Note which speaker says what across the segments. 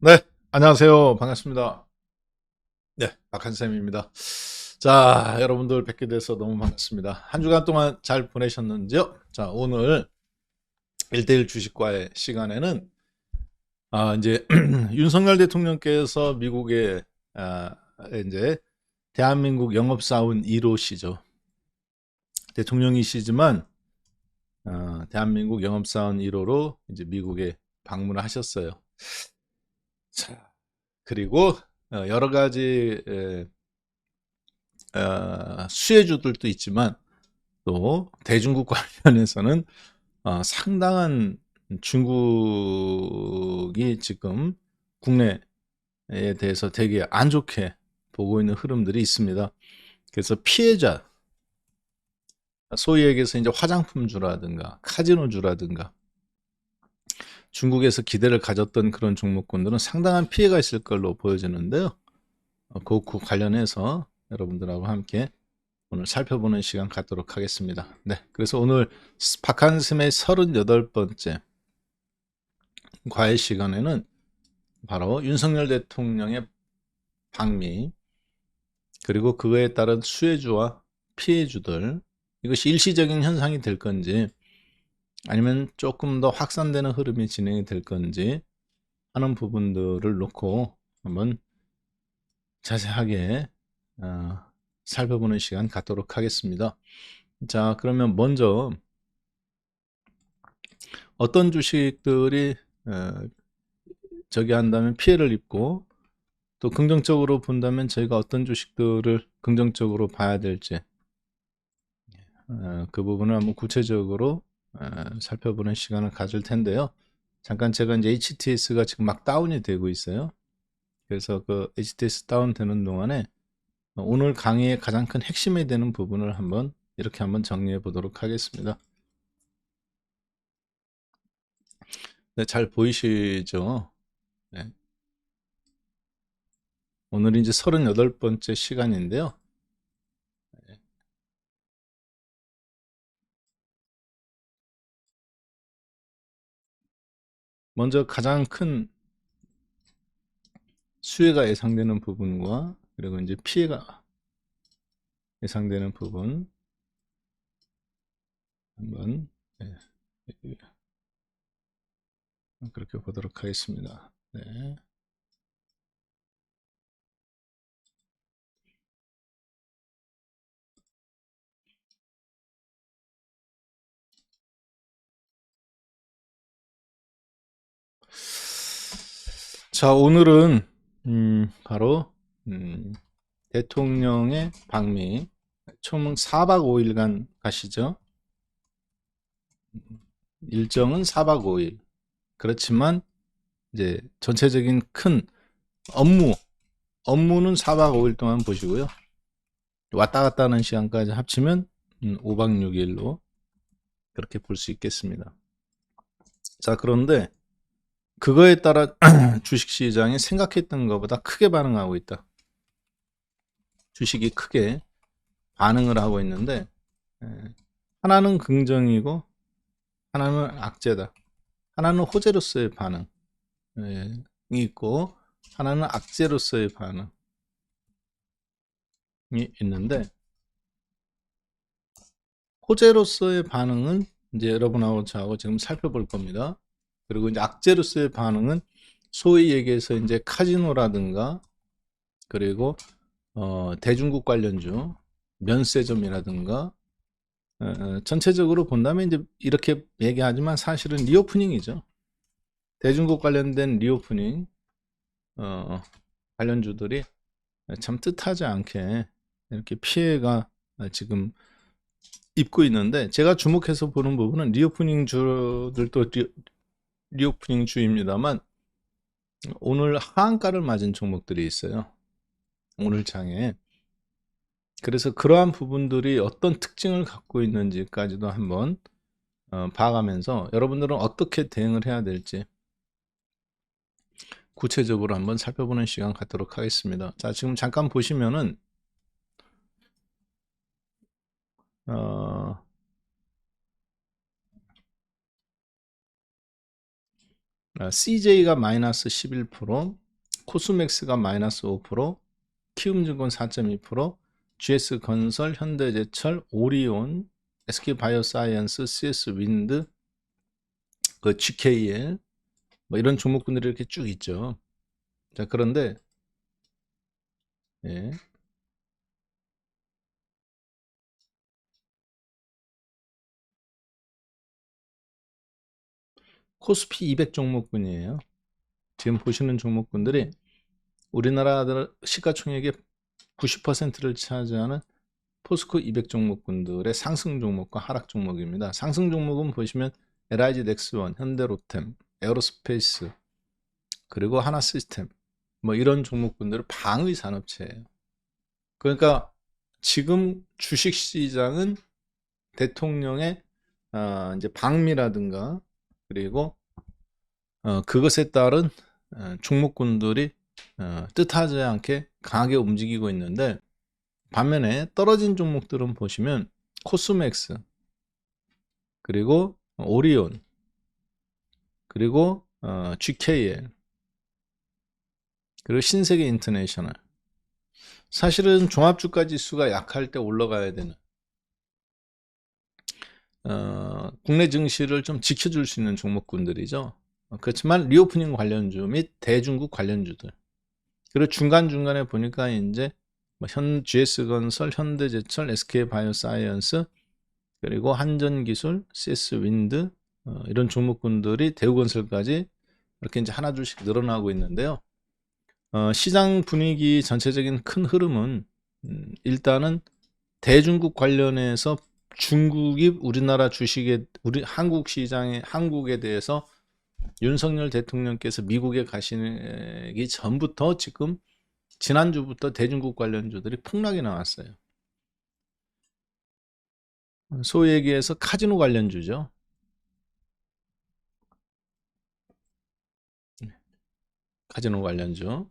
Speaker 1: 네, 안녕하세요. 반갑습니다. 네, 박한쌤입니다. 자, 여러분들 뵙게 돼서 너무 반갑습니다. 한 주간 동안 잘 보내셨는지요? 자, 오늘 1대1 주식과의 시간에는 이제 윤석열 대통령께서 미국에 이제 대한민국 영업사원 1호시죠. 대통령이시지만 대한민국 영업사원 1호로 이제 미국에 방문을 하셨어요. 자, 그리고 여러 가지 수혜주들도 있지만 또 대중국 관련해서는 상당한 중국이 지금 국내에 대해서 되게 안 좋게 보고 있는 흐름들이 있습니다. 그래서 피해자, 소위 얘기해서 이제 화장품주라든가 카지노주라든가 중국에서 기대를 가졌던 그런 종목군들은 상당한 피해가 있을 걸로 보여지는데요. 그 관련해서 여러분들하고 함께 오늘 살펴보는 시간 갖도록 하겠습니다. 네, 그래서 오늘 박한스의 38번째 과외 시간에는 바로 윤석열 대통령의 방미, 그리고 그거에 따른 수혜주와 피해주들, 이것이 일시적인 현상이 될 건지 아니면 조금 더 확산되는 흐름이 진행이 될 건지 하는 부분들을 놓고 한번 자세하게 살펴보는 시간 갖도록 하겠습니다. 자, 그러면 먼저 어떤 주식들이 저기 한다면 피해를 입고, 또 긍정적으로 본다면 저희가 어떤 주식들을 긍정적으로 봐야 될지 그 부분을 한번 구체적으로 살펴보는 시간을 가질 텐데요. 잠깐 제가 이제 HTS가 지금 막 다운이 되고 있어요. 그래서 그 HTS 다운 되는 동안에 오늘 강의의 가장 큰 핵심이 되는 부분을 한번 이렇게 한번 정리해 보도록 하겠습니다. 네, 잘 보이시죠? 네. 오늘 이제 38번째 시간인데요. 먼저 가장 큰 수혜가 예상되는 부분과 그리고 이제 피해가 예상되는 부분 한번 그렇게 보도록 하겠습니다. 네. 자, 오늘은 바로 대통령의 방미, 총 4박 5일간 가시죠. 일정은 4박 5일. 그렇지만 이제 전체적인 큰 업무는 4박 5일 동안 보시고요. 왔다 갔다 하는 시간까지 합치면 5박 6일로 그렇게 볼 수 있겠습니다. 자, 그런데 그거에 따라 주식시장이 생각했던 것보다 크게 반응하고 있다. 주식이 크게 반응을 하고 있는데 하나는 긍정이고 하나는 악재다. 하나는 호재로서의 반응이 있고 하나는 악재로서의 반응이 있는데, 호재로서의 반응은 이제 여러분하고 저하고 지금 살펴볼 겁니다. 그리고 이제 악재로서의 반응은 소위 얘기해서 이제 카지노라든가 그리고 대중국 관련주, 면세점이라든가 전체적으로 본다면 이제 이렇게 얘기하지만 사실은 리오프닝이죠. 대중국 관련된 리오프닝 관련주들이 참 뜻하지 않게 이렇게 피해가 지금 입고 있는데, 제가 주목해서 보는 부분은 리오프닝 주들도 리오프닝 주입니다만 오늘 하한가를 맞은 종목들이 있어요. 오늘 장에. 그래서 그러한 부분들이 어떤 특징을 갖고 있는지까지도 한번 봐가면서 여러분들은 어떻게 대응을 해야 될지 구체적으로 한번 살펴보는 시간 갖도록 하겠습니다. 자, 지금 잠깐 보시면은 어, CJ가 마이너스 11%, 코스맥스가 마이너스 5%, 키움증권 4.2%, GS건설, 현대제철, 오리온, SK바이오사이언스, CS윈드, 그 GKL 뭐 이런 종목군들이 이렇게 쭉 있죠. 자, 그런데 예. 코스피 200 종목군이에요. 지금 보시는 종목군들이 우리나라 시가총액의 90%를 차지하는 포스코 200 종목군들의 상승 종목과 하락 종목입니다. 상승 종목은 보시면 LIG 넥스원, 현대로템, 에어로스페이스, 그리고 하나시스템 뭐 이런 종목군들은 방위 산업체예요. 그러니까 지금 주식시장은 대통령의 이제 방미라든가 그리고 그것에 따른 종목군들이 뜻하지 않게 강하게 움직이고 있는데, 반면에 떨어진 종목들은 보시면 코스맥스, 그리고 오리온, 그리고 GKL, 그리고 신세계 인터내셔널. 사실은 종합주가 지수가 약할 때 올라가야 되는 국내 증시를 좀 지켜줄 수 있는 종목군들이죠. 그렇지만 리오프닝 관련주 및 대중국 관련주들, 그리고 중간중간에 보니까 이제 GS건설, 현대제철, SK바이오사이언스, 그리고 한전기술, CS윈드 이런 종목군들이 대우건설까지 이렇게 이제 하나둘씩 늘어나고 있는데요. 시장 분위기 전체적인 큰 흐름은 일단은 대중국 관련해서 중국이 우리나라 주식에 한국 시장에 한국에 대해서 윤석열 대통령께서 미국에 가시기 전부터 지금 지난주부터 대중국 관련주들이 폭락이 나왔어요. 소위 얘기해서 카지노 관련주죠. 카지노 관련주.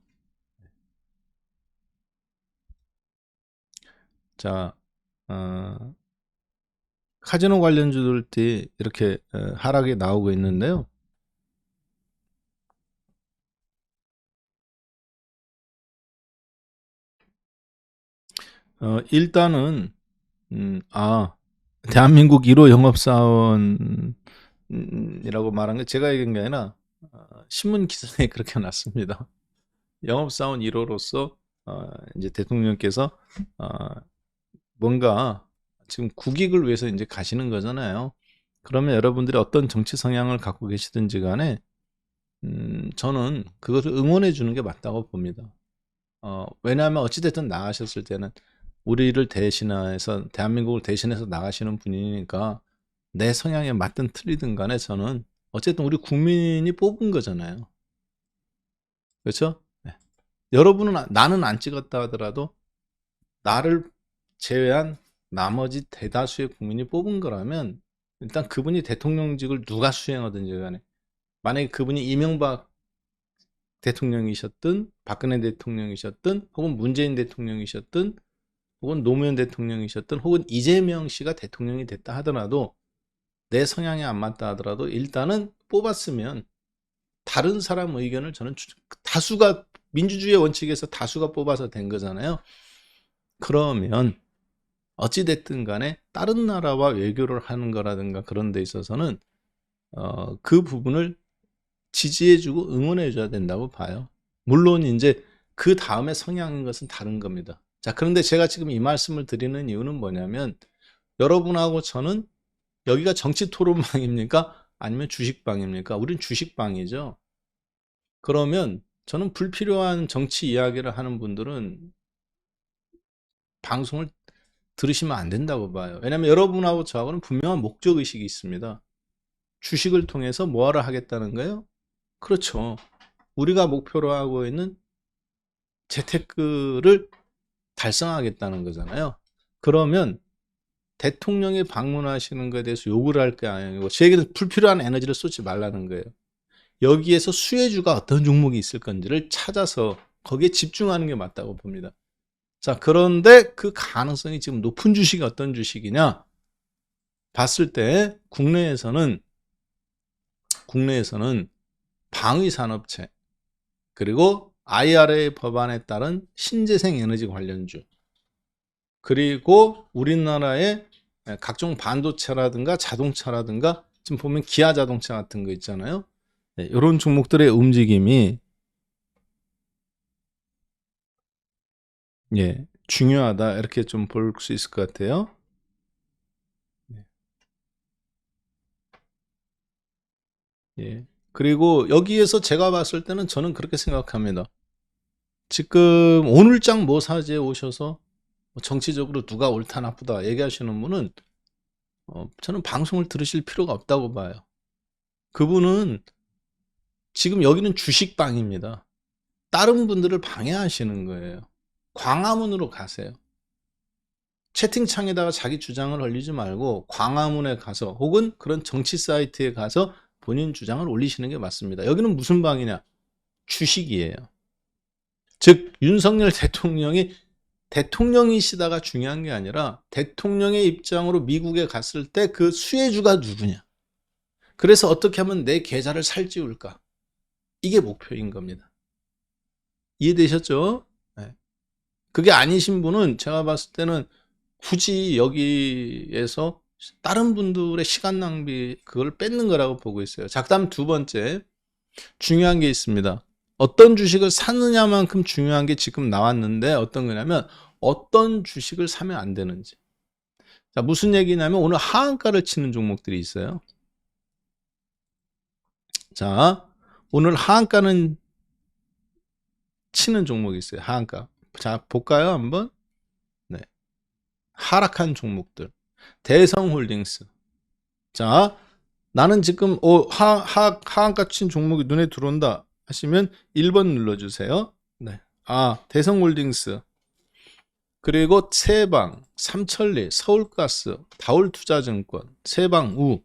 Speaker 1: 자, 카지노 관련주들이 이렇게 하락이 나오고 있는데요. 일단은 대한민국 1호 영업사원이라고 말한 게 제가 얘기한 게 아니라 신문 기사에 그렇게 났습니다. 영업사원 1호로서 이제 대통령께서 뭔가 지금 국익을 위해서 이제 가시는 거잖아요. 그러면 여러분들이 어떤 정치 성향을 갖고 계시든지 간에 저는 그것을 응원해 주는 게 맞다고 봅니다. 왜냐하면 어찌됐든 나가셨을 때는 우리를 대신해서 대한민국을 대신해서 나가시는 분이니까 내 성향에 맞든 틀리든 간에 저는 어쨌든 우리 국민이 뽑은 거잖아요. 그렇죠? 네. 여러분은 나는 안 찍었다 하더라도 나를 제외한 나머지 대다수의 국민이 뽑은 거라면 일단 그분이 대통령직을 누가 수행하든지 간에, 만약에 그분이 이명박 대통령이셨든 박근혜 대통령이셨든 혹은 문재인 대통령이셨든 혹은 노무현 대통령이셨든 혹은 이재명 씨가 대통령이 됐다 하더라도 내 성향에 안 맞다 하더라도 일단은 뽑았으면 다른 사람 의견을 저는 다수가 민주주의 원칙에서 다수가 뽑아서 된 거잖아요. 그러면 어찌됐든 간에 다른 나라와 외교를 하는 거라든가 그런 데 있어서는 그 부분을 지지해주고 응원해줘야 된다고 봐요. 물론 이제 그 다음에 성향인 것은 다른 겁니다. 자, 그런데 제가 지금 이 말씀을 드리는 이유는 뭐냐면 여러분하고 저는 여기가 정치 토론방입니까? 아니면 주식방입니까? 우린 주식방이죠. 그러면 저는 불필요한 정치 이야기를 하는 분들은 방송을 들으시면 안 된다고 봐요. 왜냐하면 여러분하고 저하고는 분명한 목적의식이 있습니다. 주식을 통해서 뭐하러 하겠다는 거예요? 그렇죠. 우리가 목표로 하고 있는 재테크를 달성하겠다는 거잖아요. 그러면 대통령이 방문하시는 것에 대해서 욕을 할 게 아니고 제 얘기는 불필요한 에너지를 쏟지 말라는 거예요. 여기에서 수혜주가 어떤 종목이 있을 건지를 찾아서 거기에 집중하는 게 맞다고 봅니다. 자, 그런데 그 가능성이 지금 높은 주식이 어떤 주식이냐 봤을 때 국내에서는 방위산업체, 그리고 IRA 법안에 따른 신재생 에너지 관련주, 그리고 우리나라의 각종 반도체라든가 자동차라든가 지금 보면 기아 자동차 같은 거 있잖아요. 이런 종목들의 움직임이 중요하다, 이렇게 좀 볼 수 있을 것 같아요. 그리고 여기에서 제가 봤을 때는 저는 그렇게 생각합니다. 지금 오늘장 모사지에 오셔서 정치적으로 누가 옳다 나쁘다 얘기하시는 분은 저는 방송을 들으실 필요가 없다고 봐요. 그분은 지금 여기는 주식방입니다. 다른 분들을 방해하시는 거예요. 광화문으로 가세요. 채팅창에다가 자기 주장을 올리지 말고 광화문에 가서 혹은 그런 정치 사이트에 가서 본인 주장을 올리시는 게 맞습니다. 여기는 무슨 방이냐? 주식이에요. 즉 윤석열 대통령이시다가 중요한 게 아니라 대통령의 입장으로 미국에 갔을 때 그 수혜주가 누구냐, 그래서 어떻게 하면 내 계좌를 살찌울까, 이게 목표인 겁니다. 이해되셨죠? 네. 그게 아니신 분은 제가 봤을 때는 굳이 여기에서 다른 분들의 시간 낭비, 그걸 뺏는 거라고 보고 있어요. 자, 그다음 두 번째 중요한 게 있습니다. 어떤 주식을 사느냐만큼 중요한 게 지금 나왔는데 어떤 거냐면 어떤 주식을 사면 안 되는지. 자, 무슨 얘기냐면 오늘 하한가를 치는 종목들이 있어요. 자, 오늘 하한가는 치는 종목이 있어요. 하한가. 자, 볼까요? 한번. 네. 하락한 종목들. 대성홀딩스. 자, 나는 지금 하한가 친 종목이 눈에 들어온다 하시면 1번 눌러주세요. 네. 대성홀딩스, 그리고 세방, 삼천리, 서울가스, 다올투자증권, 세방우,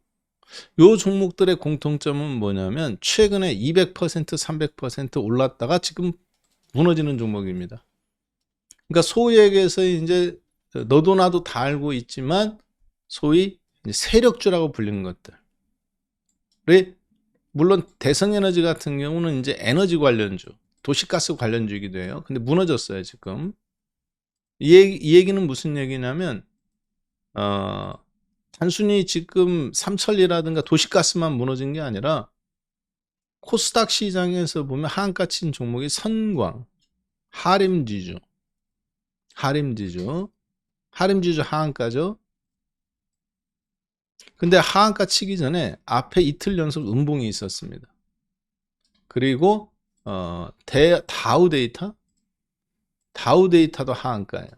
Speaker 1: 요 종목들의 공통점은 뭐냐면 최근에 200%, 300% 올랐다가 지금 무너지는 종목입니다. 그러니까 소위 얘기해서 이제 너도 나도 다 알고 있지만 소위 세력주라고 불리는 것들. 물론 대성에너지 같은 경우는 이제 에너지 관련주, 도시가스 관련주이기도 해요. 근데 무너졌어요, 지금. 이 얘기는 무슨 얘기냐면 단순히 지금 삼천리라든가 도시가스만 무너진 게 아니라 코스닥 시장에서 보면 하한가 친 종목이 선광, 하림지주 하한가죠. 근데 하한가 치기 전에 앞에 이틀 연속 음봉이 있었습니다. 그리고 다우데이터도 하한가예요.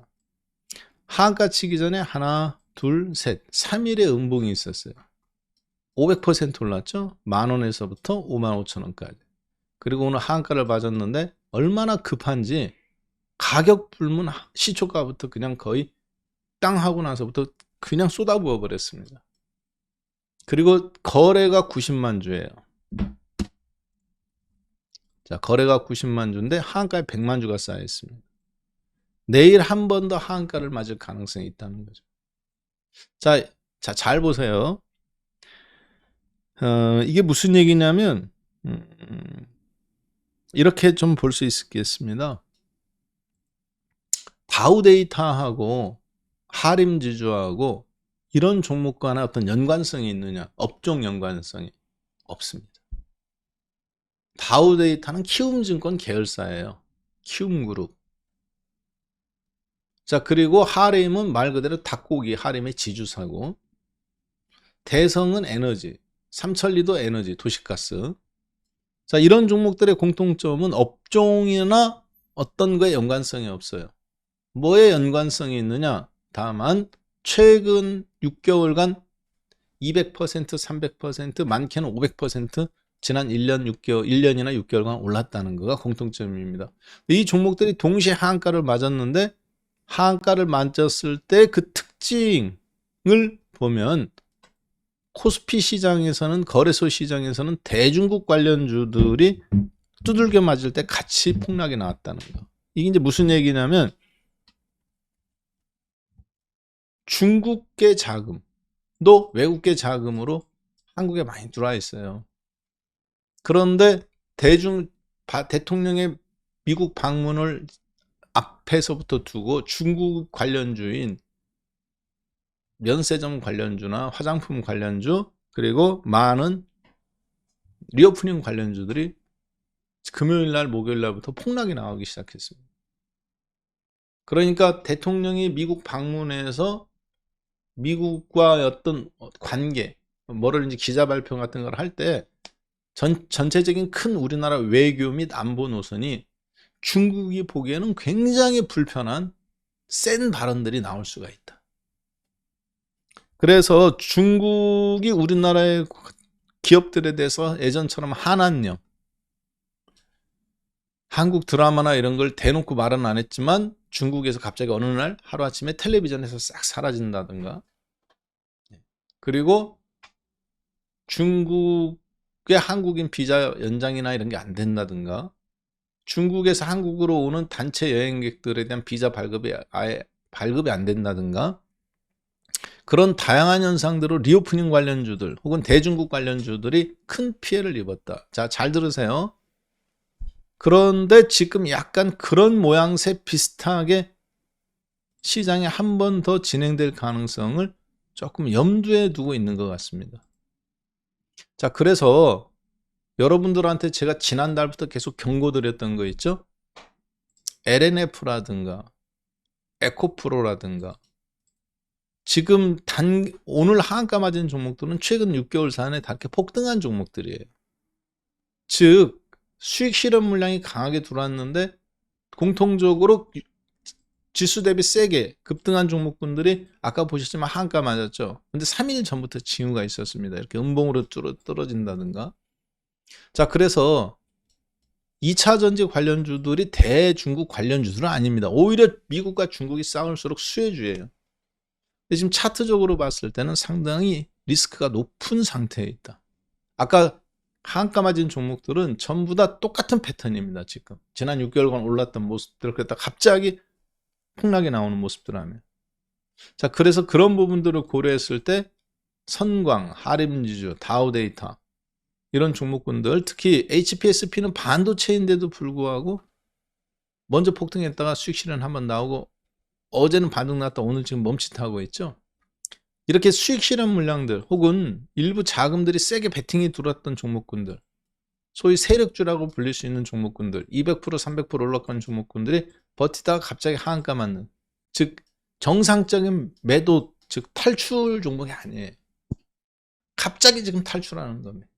Speaker 1: 하한가 치기 전에 하나, 둘, 셋, 3일의 음봉이 있었어요. 500% 올랐죠? 10,000원에서부터 55,000원까지. 그리고 오늘 하한가를 맞았는데 얼마나 급한지 가격 불문 시초가부터 그냥 거의 땅 하고 나서부터 그냥 쏟아부어 버렸습니다. 그리고 거래가 90만 주예요. 자, 거래가 90만 주인데 하한가에 100만 주가 쌓여 있습니다. 내일 한 번 더 하한가를 맞을 가능성이 있다는 거죠. 자, 잘 보세요. 이게 무슨 얘기냐면 이렇게 좀 볼 수 있겠습니다. 다우데이터하고 하림지주하고 이런 종목과는 어떤 연관성이 있느냐? 업종 연관성이 없습니다. 다우데이터는 키움증권 계열사예요. 키움그룹. 자, 그리고 하림은 말 그대로 닭고기 하림의 지주사고, 대성은 에너지, 삼천리도 에너지, 도시가스. 자, 이런 종목들의 공통점은 업종이나 어떤 거에 연관성이 없어요. 뭐에 연관성이 있느냐? 다만 최근 6개월간 200%, 300%, 많게는 500% 지난 1년이나 6개월간 올랐다는 거가 공통점입니다. 이 종목들이 동시에 하한가를 맞았는데 하한가를 맞았을 때 그 특징을 보면 코스피 시장에서는, 거래소 시장에서는 대중국 관련주들이 두들겨 맞을 때 같이 폭락이 나왔다는 거. 이게 이제 무슨 얘기냐면 중국계 자금도 외국계 자금으로 한국에 많이 들어와 있어요. 그런데 대통령의 미국 방문을 앞에서부터 두고 중국 관련주인 면세점 관련주나 화장품 관련주, 그리고 많은 리오프닝 관련주들이 금요일날 목요일날부터 폭락이 나오기 시작했습니다. 그러니까 대통령이 미국 방문해서 미국과 어떤 관계, 뭐를 기자 발표 같은 걸 할 때 전체적인 큰 우리나라 외교 및 안보 노선이 중국이 보기에는 굉장히 불편한 센 발언들이 나올 수가 있다. 그래서 중국이 우리나라의 기업들에 대해서 예전처럼 한한령, 한국 드라마나 이런 걸 대놓고 말은 안 했지만 중국에서 갑자기 어느 날 하루아침에 텔레비전에서 싹 사라진다든가, 그리고 중국의 한국인 비자 연장이나 이런 게 안 된다든가, 중국에서 한국으로 오는 단체 여행객들에 대한 비자 발급이 아예 발급이 안 된다든가, 그런 다양한 현상들로 리오프닝 관련주들 혹은 대중국 관련주들이 큰 피해를 입었다. 자, 잘 들으세요. 그런데 지금 약간 그런 모양새 비슷하게 시장에 한 번 더 진행될 가능성을 조금 염두에 두고 있는 것 같습니다. 자, 그래서 여러분들한테 제가 지난달부터 계속 경고드렸던 거 있죠? LNF라든가 에코프로라든가, 지금 오늘 하한가 맞은 종목들은 최근 6개월 사이에 다 이렇게 폭등한 종목들이에요. 즉 수익 실현 물량이 강하게 들어왔는데 공통적으로 지수 대비 세게 급등한 종목군들이 아까 보셨지만 하한가 맞았죠. 근데 3일 전부터 징후가 있었습니다. 이렇게 음봉으로 떨어진다든가. 자, 그래서 2차 전지 관련주들이 대중국 관련주들은 아닙니다. 오히려 미국과 중국이 싸울수록 수혜주예요. 근데 지금 차트적으로 봤을 때는 상당히 리스크가 높은 상태에 있다. 아까 하한가 맞은 종목들은 전부 다 똑같은 패턴입니다. 지금 지난 6개월간 올랐던 모습들, 그랬다 갑자기 폭락이 나오는 모습들 하면, 자, 그래서 그런 부분들을 고려했을 때 선광, 하림지주, 다우데이터 이런 종목군들, 특히 HPSP는 반도체인데도 불구하고 먼저 폭등했다가 수익 실현 한번 나오고 어제는 반등 났다 오늘 지금 멈칫하고 있죠. 이렇게 수익 실현 물량들 혹은 일부 자금들이 세게 베팅이 들어왔던 종목군들, 소위 세력주라고 불릴 수 있는 종목군들, 200% 300% 올라간 종목군들이 버티다가 갑자기 하한가 맞는, 즉 정상적인 매도, 즉 탈출 종목이 아니에요. 갑자기 지금 탈출하는 겁니다.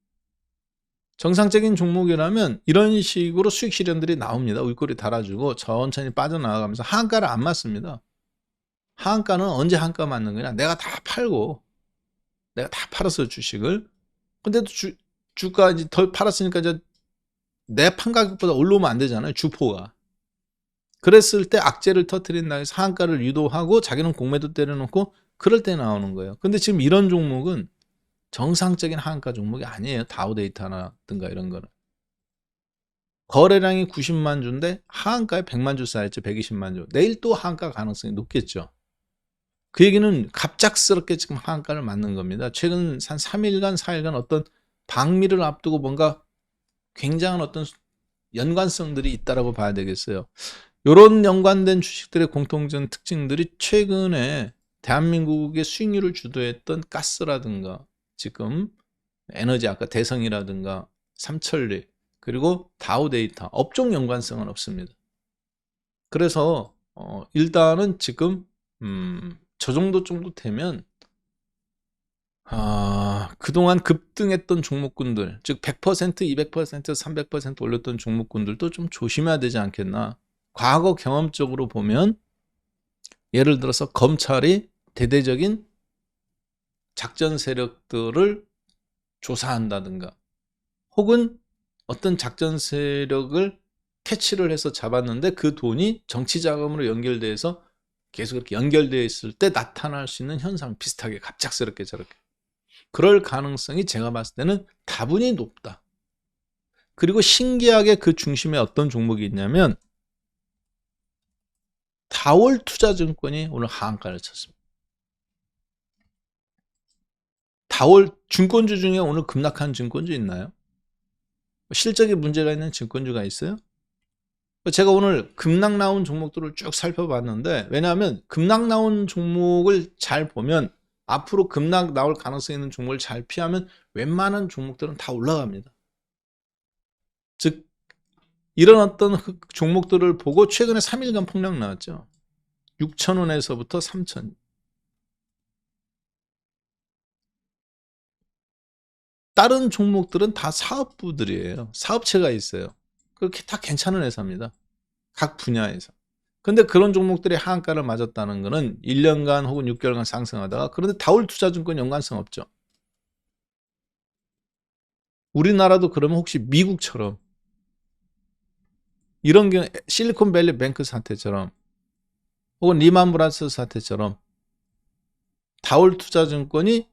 Speaker 1: 정상적인 종목이라면 이런 식으로 수익 실현들이 나옵니다. 윗꼬리 달아주고 천천히 빠져나가면서 하한가를 안 맞습니다. 하한가는 언제 한가 맞는 거냐? 내가 다 팔고, 내가 다 팔았어 주식을. 근데도 주가 이제 덜 팔았으니까 이제 내 판 가격보다 올라오면 안 되잖아요, 주포가. 그랬을 때 악재를 터뜨린다 해서 하한가를 유도하고 자기는 공매도 때려놓고 그럴 때 나오는 거예요. 근데 지금 이런 종목은 정상적인 하한가 종목이 아니에요. 다우데이터라든가 이런 거는. 거래량이 90만 주인데 하한가에 100만 주 쌓였죠. 120만 주. 내일 또 하한가 가능성이 높겠죠. 그 얘기는 갑작스럽게 지금 하한가를 맞는 겁니다. 최근 한 3일간 4일간 어떤 방미를 앞두고 뭔가 굉장한 어떤 연관성들이 있다라고 봐야 되겠어요. 이런 연관된 주식들의 공통적인 특징들이 최근에 대한민국의 수익률을 주도했던 가스라든가 지금 에너지, 아까 대성이라든가 삼천리, 그리고 다우데이터, 업종 연관성은 없습니다. 그래서 일단은 지금 저 정도 되면 그동안 급등했던 종목군들, 즉 100%, 200%, 300% 올렸던 종목군들도 좀 조심해야 되지 않겠나. 과거 경험적으로 보면 예를 들어서 검찰이 대대적인 작전 세력들을 조사한다든가 혹은 어떤 작전 세력을 캐치를 해서 잡았는데 그 돈이 정치 자금으로 연결돼서 계속 이렇게 연결되어 있을 때 나타날 수 있는 현상, 비슷하게 갑작스럽게 저렇게 그럴 가능성이 제가 봤을 때는 다분히 높다. 그리고 신기하게 그 중심에 어떤 종목이 있냐면 다올투자증권이 오늘 하한가를 쳤습니다. 다올 증권주 중에 오늘 급락한 증권주 있나요? 실적에 문제가 있는 증권주가 있어요? 제가 오늘 급락 나온 종목들을 쭉 살펴봤는데, 왜냐하면 급락 나온 종목을 잘 보면 앞으로 급락 나올 가능성이 있는 종목을 잘 피하면 웬만한 종목들은 다 올라갑니다. 즉 이런 어떤 종목들을 보고 최근에 3일간 폭락 나왔죠. 6,000원에서부터 3,000원. 다른 종목들은 다 사업부들이에요. 사업체가 있어요. 그렇게 다 괜찮은 회사입니다. 각 분야에서. 근데 그런 종목들이 하한가를 맞았다는 것은 1년간 혹은 6개월간 상승하다가, 그런데 다올투자증권 연관성 없죠. 우리나라도 그러면 혹시 미국처럼 이런 경우 실리콘밸리 뱅크 사태처럼 혹은 리만브라스 사태처럼 다올투자증권이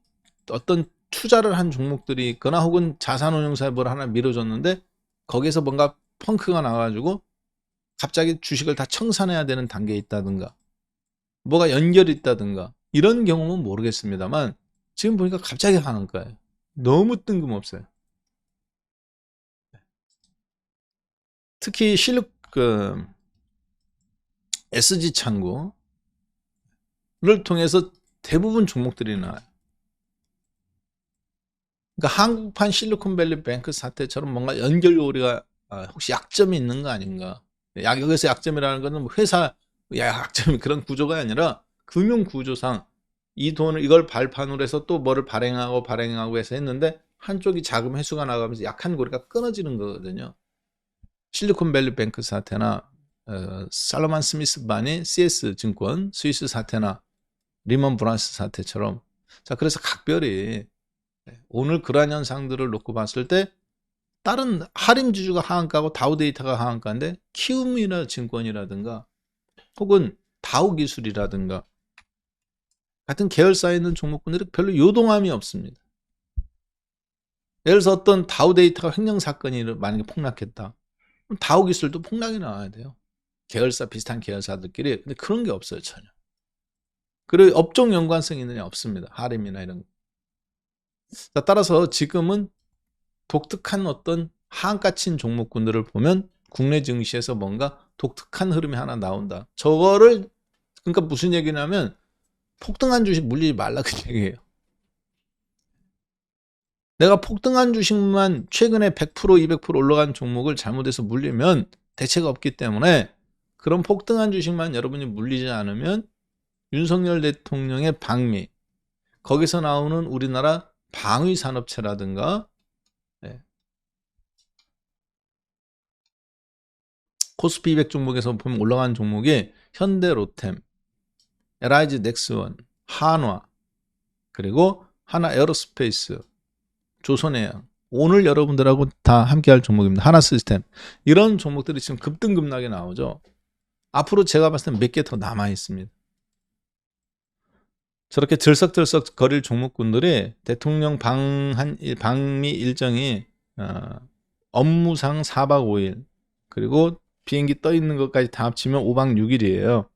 Speaker 1: 어떤 투자를 한 종목들이 있거나 혹은 자산운용사에 뭘 하나 밀어줬는데 거기에서 뭔가 펑크가 나가지고 갑자기 주식을 다 청산해야 되는 단계에 있다든가 뭐가 연결이 있다든가 이런 경우는 모르겠습니다만 지금 보니까 갑자기 하는 거예요. 너무 뜬금없어요. 특히 SG창구를 통해서 대부분 종목들이 나와요. 그러니까 한국판 실리콘밸리 뱅크 사태처럼 뭔가 연결 고리가 혹시 약점이 있는 거 아닌가. 여기서 약점이라는 것은 뭐 회사 약점이 그런 구조가 아니라 금융 구조상 이 돈을 이걸 발판으로 해서 또 뭐를 발행하고 해서 했는데 한쪽이 자금 회수가 나가면서 약한 고리가 끊어지는 거거든요. 실리콘밸리 뱅크 사태나 살로만 스미스 반의 CS 증권 스위스 사태나 리먼 브라스 사태처럼, 자 그래서 각별히 오늘 그러한 현상들을 놓고 봤을 때 다른 하림 지주가 하한가고 다우 데이터가 하한가인데 키움이나 증권이라든가 혹은 다우 기술이라든가 같은 계열사에 있는 종목군들이 별로 요동함이 없습니다. 예를 들어서 어떤 다우 데이터가 횡령 사건이 만약에 폭락했다. 그럼 다우 기술도 폭락이 나와야 돼요. 계열사 비슷한 계열사들끼리. 근데 그런 게 없어요 전혀. 그리고 업종 연관성이 있느냐 없습니다. 하림이나 이런 거. 따라서 지금은 독특한 어떤 하한가 친 종목군들을 보면 국내 증시에서 뭔가 독특한 흐름이 하나 나온다. 저거를 그러니까 무슨 얘기냐면 폭등한 주식 물리지 말라 그 얘기예요. 내가 폭등한 주식만 최근에 100% 200% 올라간 종목을 잘못해서 물리면 대체가 없기 때문에 그런 폭등한 주식만 여러분이 물리지 않으면 윤석열 대통령의 방미, 거기서 나오는 우리나라 방위 산업체라든가 코스피 200 종목에서 보면 올라간 종목이 현대로템, LIG 넥스원, 한화, 그리고 하나 에어로스페이스, 조선해양, 오늘 여러분들하고 다 함께할 종목입니다. 하나시스템. 이런 종목들이 지금 급등급락에 나오죠. 앞으로 제가 봤을 때 몇 개 더 남아 있습니다. 저렇게 들썩들썩 거릴 종목군들이 대통령 방미 일정이 업무상 4박 5일 그리고 비행기 떠 있는 것까지 다 합치면 5박 6일이에요.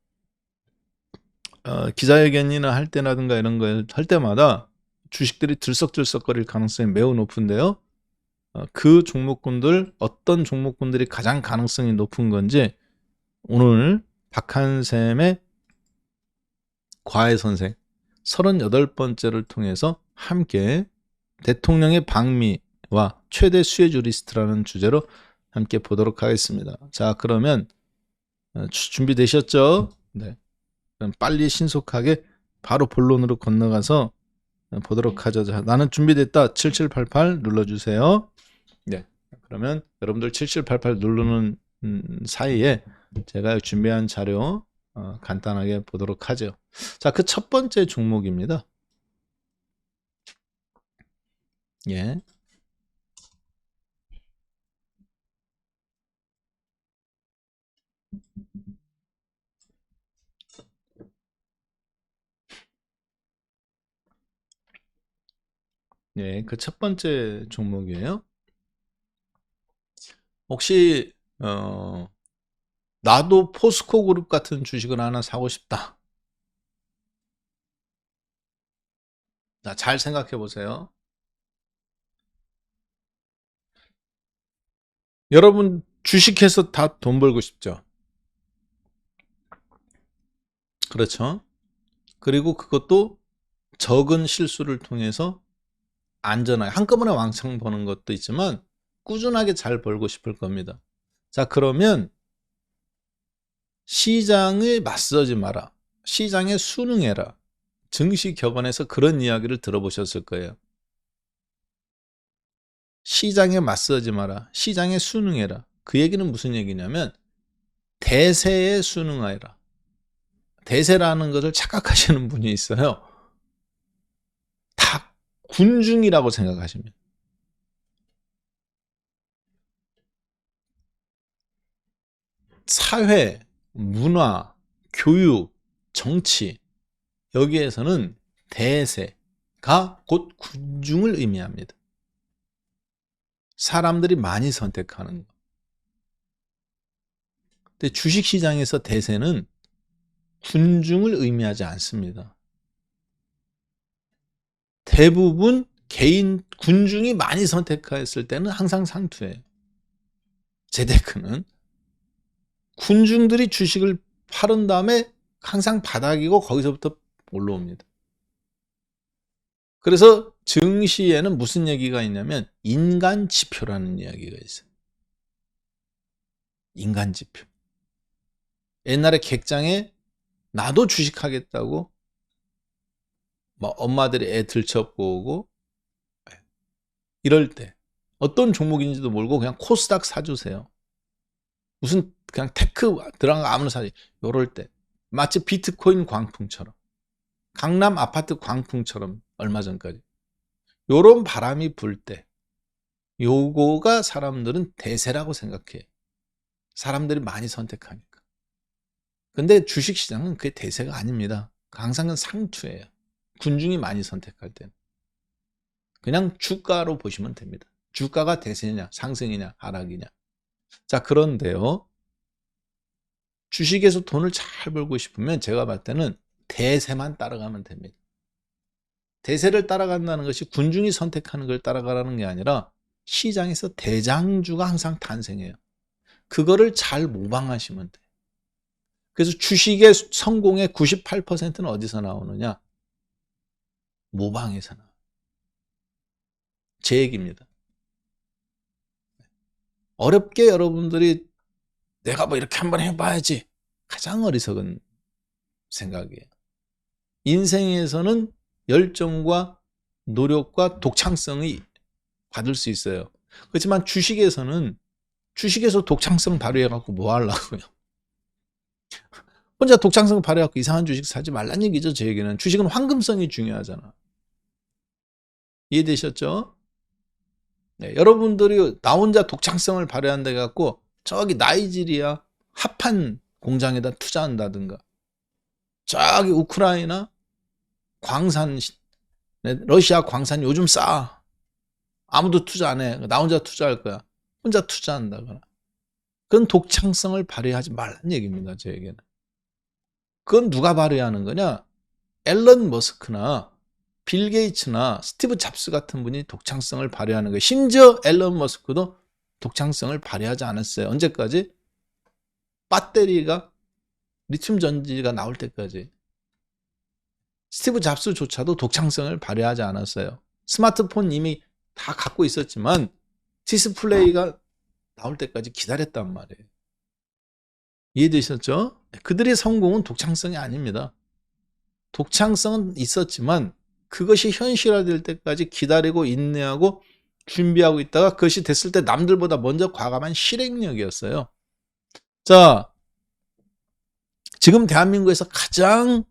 Speaker 1: 기자회견이나 할 때라든가 이런 걸 할 때마다 주식들이 들썩들썩거릴 가능성이 매우 높은데요. 그 종목군들 어떤 종목군들이 가장 가능성이 높은 건지 오늘 박한샘의 과외 선생 38번째를 통해서 함께 대통령의 방미와 최대 수혜주 리스트라는 주제로 함께 보도록 하겠습니다. 자 그러면 준비되셨죠? 네. 그럼 빨리 신속하게 바로 본론으로 건너가서 보도록 하죠. 자, 나는 준비됐다. 7788 눌러주세요. 네. 그러면 여러분들 7788 누르는 사이에 제가 준비한 자료 간단하게 보도록 하죠. 자, 그 첫 번째 종목입니다. 예. 네, 그 첫 번째 종목이에요. 혹시 나도 포스코 그룹 같은 주식을 하나 사고 싶다. 자, 잘 생각해 보세요. 여러분 주식해서 다 돈 벌고 싶죠? 그렇죠? 그리고 그것도 적은 실수를 통해서 안전하게 한꺼번에 왕창 버는 것도 있지만 꾸준하게 잘 벌고 싶을 겁니다. 자, 그러면 시장에 맞서지 마라. 시장에 순응해라. 증시격언에서 그런 이야기를 들어보셨을 거예요. 시장에 맞서지 마라. 시장에 순응해라. 그 얘기는 무슨 얘기냐면 대세에 순응하여라. 대세라는 것을 착각하시는 분이 있어요. 다 군중이라고 생각하시면. 사회, 문화, 교육, 정치 여기에서는 대세가 곧 군중을 의미합니다. 사람들이 많이 선택하는 거. 근데 주식시장에서 대세는 군중을 의미하지 않습니다. 대부분 개인 군중이 많이 선택했을 때는 항상 상투예요. 재테크는 군중들이 주식을 팔은 다음에 항상 바닥이고 거기서부터 올라옵니다. 그래서 증시에는 무슨 얘기가 있냐면 인간 지표라는 이야기가 있어요. 인간 지표. 옛날에 객장에 나도 주식하겠다고 뭐 엄마들이 애 들쳐보고 이럴 때 어떤 종목인지도 모르고 그냥 코스닥 사주세요. 무슨 그냥 테크 들어간 거 아무나 사지. 요럴 때 마치 비트코인 광풍처럼 강남 아파트 광풍처럼 얼마 전까지 요런 바람이 불 때 요거가 사람들은 대세라고 생각해. 사람들이 많이 선택하니까. 근데 주식시장은 그게 대세가 아닙니다. 항상 상투예요. 군중이 많이 선택할 때는. 그냥 주가로 보시면 됩니다. 주가가 대세냐, 상승이냐, 하락이냐. 자, 그런데요. 주식에서 돈을 잘 벌고 싶으면 제가 봤을 때는 대세만 따라가면 됩니다. 대세를 따라간다는 것이 군중이 선택하는 걸 따라가라는 게 아니라 시장에서 대장주가 항상 탄생해요. 그거를 잘 모방하시면 돼요. 그래서 주식의 성공의 98%는 어디서 나오느냐? 모방에서 나와요. 제 얘기입니다. 어렵게 여러분들이 내가 뭐 이렇게 한번 해봐야지. 가장 어리석은 생각이에요. 인생에서는 열정과 노력과 독창성이 받을 수 있어요. 그렇지만 주식에서는 주식에서 독창성 발휘해갖고 뭐 하려고요? 혼자 독창성 발휘해갖고 이상한 주식 사지 말란 얘기죠. 제 얘기는. 주식은 황금성이 중요하잖아. 이해되셨죠? 네, 여러분들이 나 혼자 독창성을 발휘한다 해갖고 저기 나이지리아 합판 공장에다 투자한다든가 저기 우크라이나 광산 러시아 광산 요즘 싸 아무도 투자 안 해. 나 혼자 투자할 거야. 혼자 투자한다거나 그건 독창성을 발휘하지 말란 얘기입니다. 제 얘기는. 그건 누가 발휘하는 거냐? 앨런 머스크나 빌 게이츠나 스티브 잡스 같은 분이 독창성을 발휘하는 거예요. 심지어 앨런 머스크도 독창성을 발휘하지 않았어요. 언제까지? 배터리가 리튬 전지가 나올 때까지. 스티브 잡스조차도 독창성을 발휘하지 않았어요. 스마트폰 이미 다 갖고 있었지만 디스플레이가 나올 때까지 기다렸단 말이에요. 이해되셨죠? 그들의 성공은 독창성이 아닙니다. 독창성은 있었지만 그것이 현실화될 때까지 기다리고 인내하고 준비하고 있다가 그것이 됐을 때 남들보다 먼저 과감한 실행력이었어요. 자, 지금 대한민국에서 가장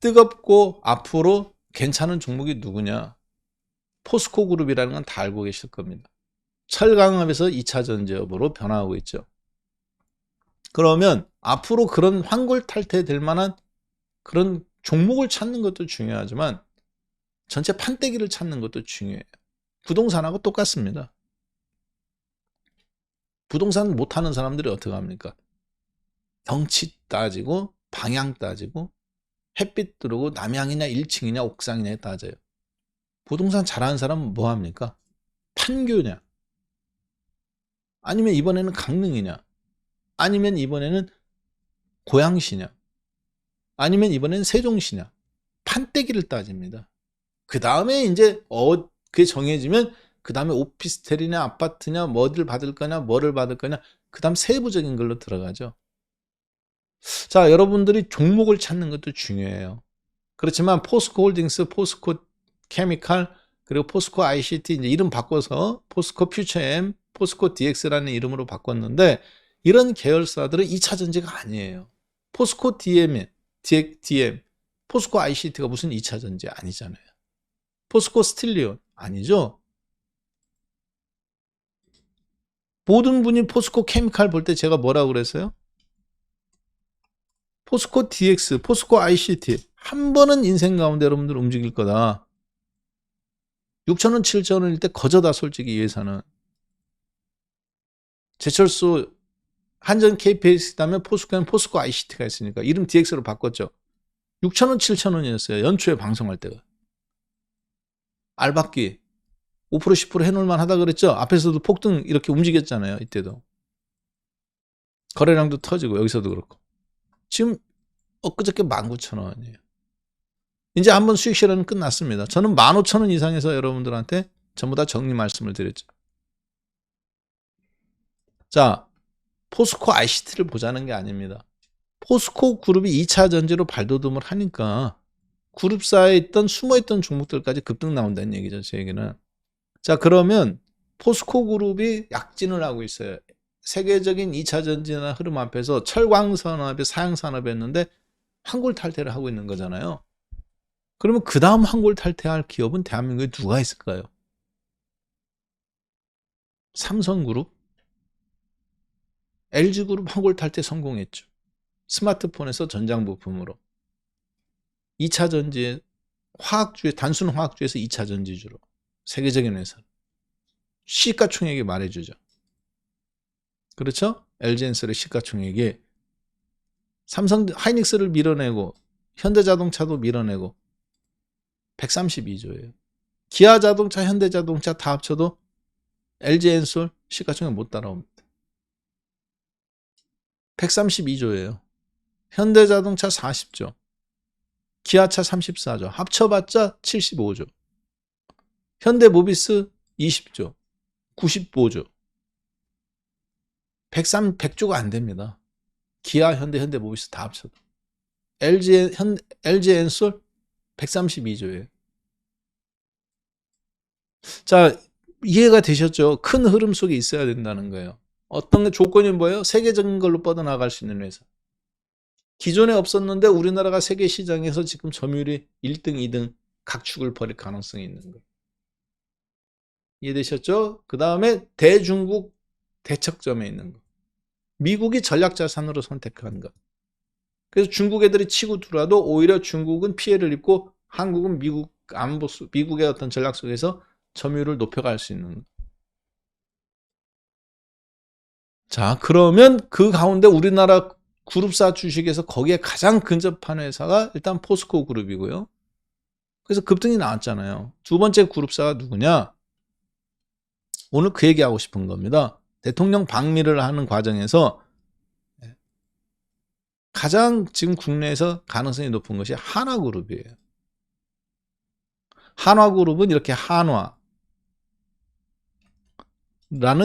Speaker 1: 뜨겁고 앞으로 괜찮은 종목이 누구냐? 포스코 그룹이라는 건 다 알고 계실 겁니다. 철강업에서 2차 전지업으로 변화하고 있죠. 그러면 앞으로 그런 환골탈퇴될 만한 그런 종목을 찾는 것도 중요하지만 전체 판때기를 찾는 것도 중요해요. 부동산하고 똑같습니다. 부동산 못하는 사람들이 어떻게 합니까? 경치 따지고 방향 따지고 햇빛 들어오고 남향이냐 1층이냐 옥상이냐에 따져요. 부동산 잘하는 사람은 뭐 합니까? 판교냐, 아니면 이번에는 강릉이냐, 아니면 이번에는 고양시냐, 아니면 이번에는 세종시냐. 판때기를 따집니다. 그 다음에 이제 그게 정해지면 그 다음에 오피스텔이냐 아파트냐 뭐를 받을 거냐 뭐를 받을 거냐 그 다음 세부적인 걸로 들어가죠. 자, 여러분들이 종목을 찾는 것도 중요해요. 그렇지만 포스코 홀딩스, 포스코 케미칼, 그리고 포스코 ICT 이제 이름 바꿔서 포스코 퓨처엠, 포스코 DX라는 이름으로 바꿨는데 이런 계열사들은 2차 전지가 아니에요. 포스코 DM, 포스코 ICT가 무슨 2차 전지 아니잖아요. 포스코 스틸리온 아니죠. 모든 분이 포스코 케미칼 볼 때 제가 뭐라고 그랬어요? 포스코 DX, 포스코 ICT 한 번은 인생 가운데 여러분들 움직일 거다. 6,000원, 7,000원일 때 거저다 솔직히 이 회사는. 제철소 한전 KPS 다음에 포스코는 포스코 ICT가 있으니까 이름 DX로 바꿨죠. 6,000원, 7,000원이었어요. 연초에 방송할 때가. 알박기 5% 10% 해놓을만 하다 그랬죠. 앞에서도 폭등 이렇게 움직였잖아요. 이때도. 거래량도 터지고 여기서도 그렇고. 지금 엊그저께 19,000원이에요. 이제 한번 수익 실현은 끝났습니다. 저는 15,000원 이상에서 여러분들한테 전부 다 정리 말씀을 드렸죠. 자, 포스코 ICT를 보자는 게 아닙니다. 포스코 그룹이 2차 전지로 발돋움을 하니까 그룹사에 있던 숨어있던 종목들까지 급등 나온다는 얘기죠. 제 얘기는. 자, 그러면 포스코 그룹이 약진을 하고 있어요. 세계적인 2차 전지나 흐름 앞에서 철광산업이 사양산업이었는데 환골 탈퇴를 하고 있는 거잖아요. 그러면 그 다음 환골 탈퇴할 기업은 대한민국에 누가 있을까요? 삼성그룹, LG그룹 환골 탈퇴 성공했죠. 스마트폰에서 전장 부품으로. 2차 전지, 화학주에, 단순 화학주에서 2차 전지주로. 세계적인 회사. 시가총액이 말해주죠. 그렇죠? LG엔솔의 시가총액이 삼성, 하이닉스를 밀어내고 현대자동차도 밀어내고 132조예요. 기아자동차, 현대자동차 다 합쳐도 LG엔솔 시가총액 못 따라옵니다. 132조예요. 현대자동차 40조, 기아차 34조, 합쳐봤자 75조. 현대모비스 20조, 95조. 100조가 안 됩니다. 기아, 현대, 현대모비스 다 합쳐도. LG엔솔 132조예요. 자, 이해가 되셨죠? 큰 흐름 속에 있어야 된다는 거예요. 어떤 조건이 뭐예요? 세계적인 걸로 뻗어나갈 수 있는 회사. 기존에 없었는데 우리나라가 세계 시장에서 지금 점유율이 1등, 2등 각축을 벌일 가능성이 있는 거예요. 이해되셨죠? 그 다음에 대중국 대척점에 있는 거. 미국이 전략자산으로 선택한 것. 그래서 중국 애들이 치고 들어와도 오히려 중국은 피해를 입고 한국은 미국의 어떤 전략 속에서 점유율을 높여갈 수 있는 것. 자, 그러면 그 가운데 우리나라 그룹사 주식에서 거기에 가장 근접한 회사가 일단 포스코 그룹이고요. 그래서 급등이 나왔잖아요. 두 번째 그룹사가 누구냐? 오늘 그 얘기하고 싶은 겁니다. 대통령 방미를 하는 과정에서 가장 지금 국내에서 가능성이 높은 것이 한화그룹이에요. 한화그룹은 이렇게 한화라는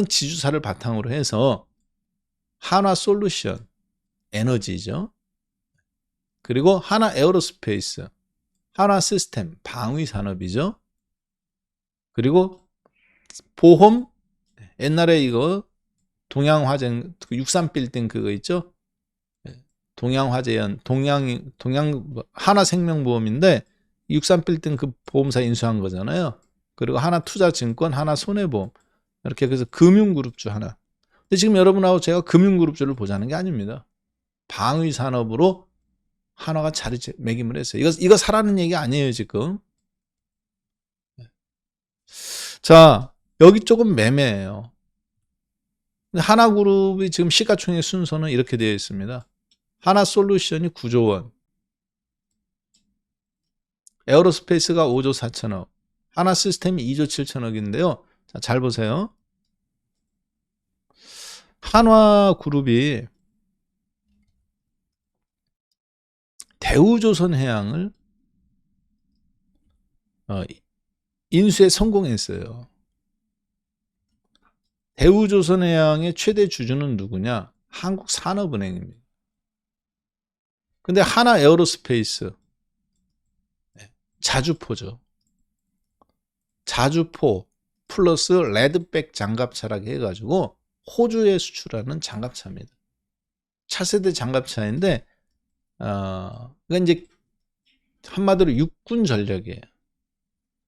Speaker 1: 지주사를 바탕으로 해서 한화솔루션, 에너지죠. 그리고 한화에어로스페이스, 한화시스템, 방위산업이죠. 그리고 보험, 옛날에 이거 동양화재, 63빌딩 그거 있죠? 동양화재연, 하나생명보험인데 63빌딩 그 보험사 인수한 거잖아요. 그리고 하나투자증권, 하나손해보험. 이렇게 그래서 금융그룹주 하나. 근데 지금 여러분하고 제가 금융그룹주를 보자는 게 아닙니다. 방위산업으로 한화가 자리매김을 했어요. 이거 사라는 얘기 아니에요, 지금. 자, 여기 조금 매매예요. 하나그룹이 지금 시가총액 순서는 이렇게 되어 있습니다. 하나솔루션이 9조 원, 에어로스페이스가 5조 4천억, 하나시스템이 2조 7천억인데요. 자, 잘 보세요. 한화그룹이 대우조선해양을 인수에 성공했어요. 대우조선해양의 최대 주주는 누구냐? 한국산업은행입니다. 근데 하나에어로스페이스, 자주포죠. 자주포 플러스 레드백 장갑차라고 해가지고 호주에 수출하는 장갑차입니다. 차세대 장갑차인데 그러니까 이제 한마디로 육군 전력이에요.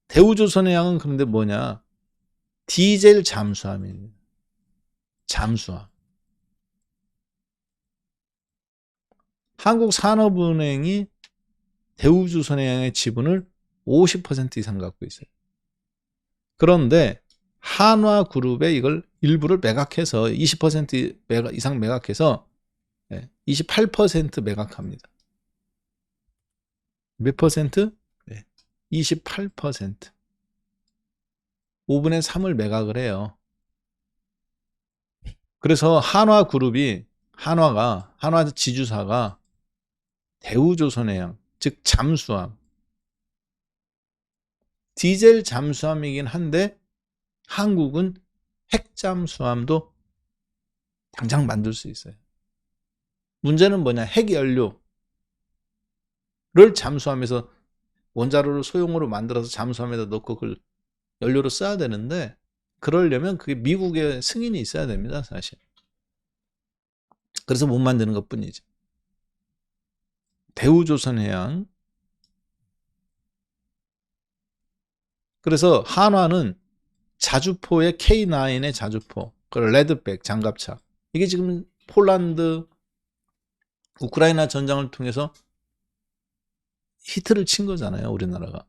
Speaker 1: 대우조선해양은 그런데 뭐냐? 디젤 잠수함입니다. 잠수함. 한국산업은행이 대우조선해양의 지분을 50% 이상 갖고 있어요. 그런데 한화그룹에 이걸 일부를 매각해서 20% 이상 매각해서 28% 매각합니다. 몇 퍼센트? 28%. 5분의 3을 매각을 해요. 그래서 한화그룹이 한화 지주사가 대우조선해양, 즉 잠수함, 디젤 잠수함이긴 한데 한국은 핵잠수함도 당장 만들 수 있어요. 문제는 뭐냐? 핵연료를 잠수함에서 원자로를 소형으로 만들어서 잠수함에다 넣고 그걸 연료로 써야 되는데 그러려면 그게 미국의 승인이 있어야 됩니다, 사실. 그래서 못 만드는 것 뿐이지. 대우조선해양. 그래서 한화는 자주포의 K9의 자주포, 그 레드백 장갑차. 이게 지금 폴란드, 우크라이나 전장을 통해서 히트를 친 거잖아요, 우리나라가.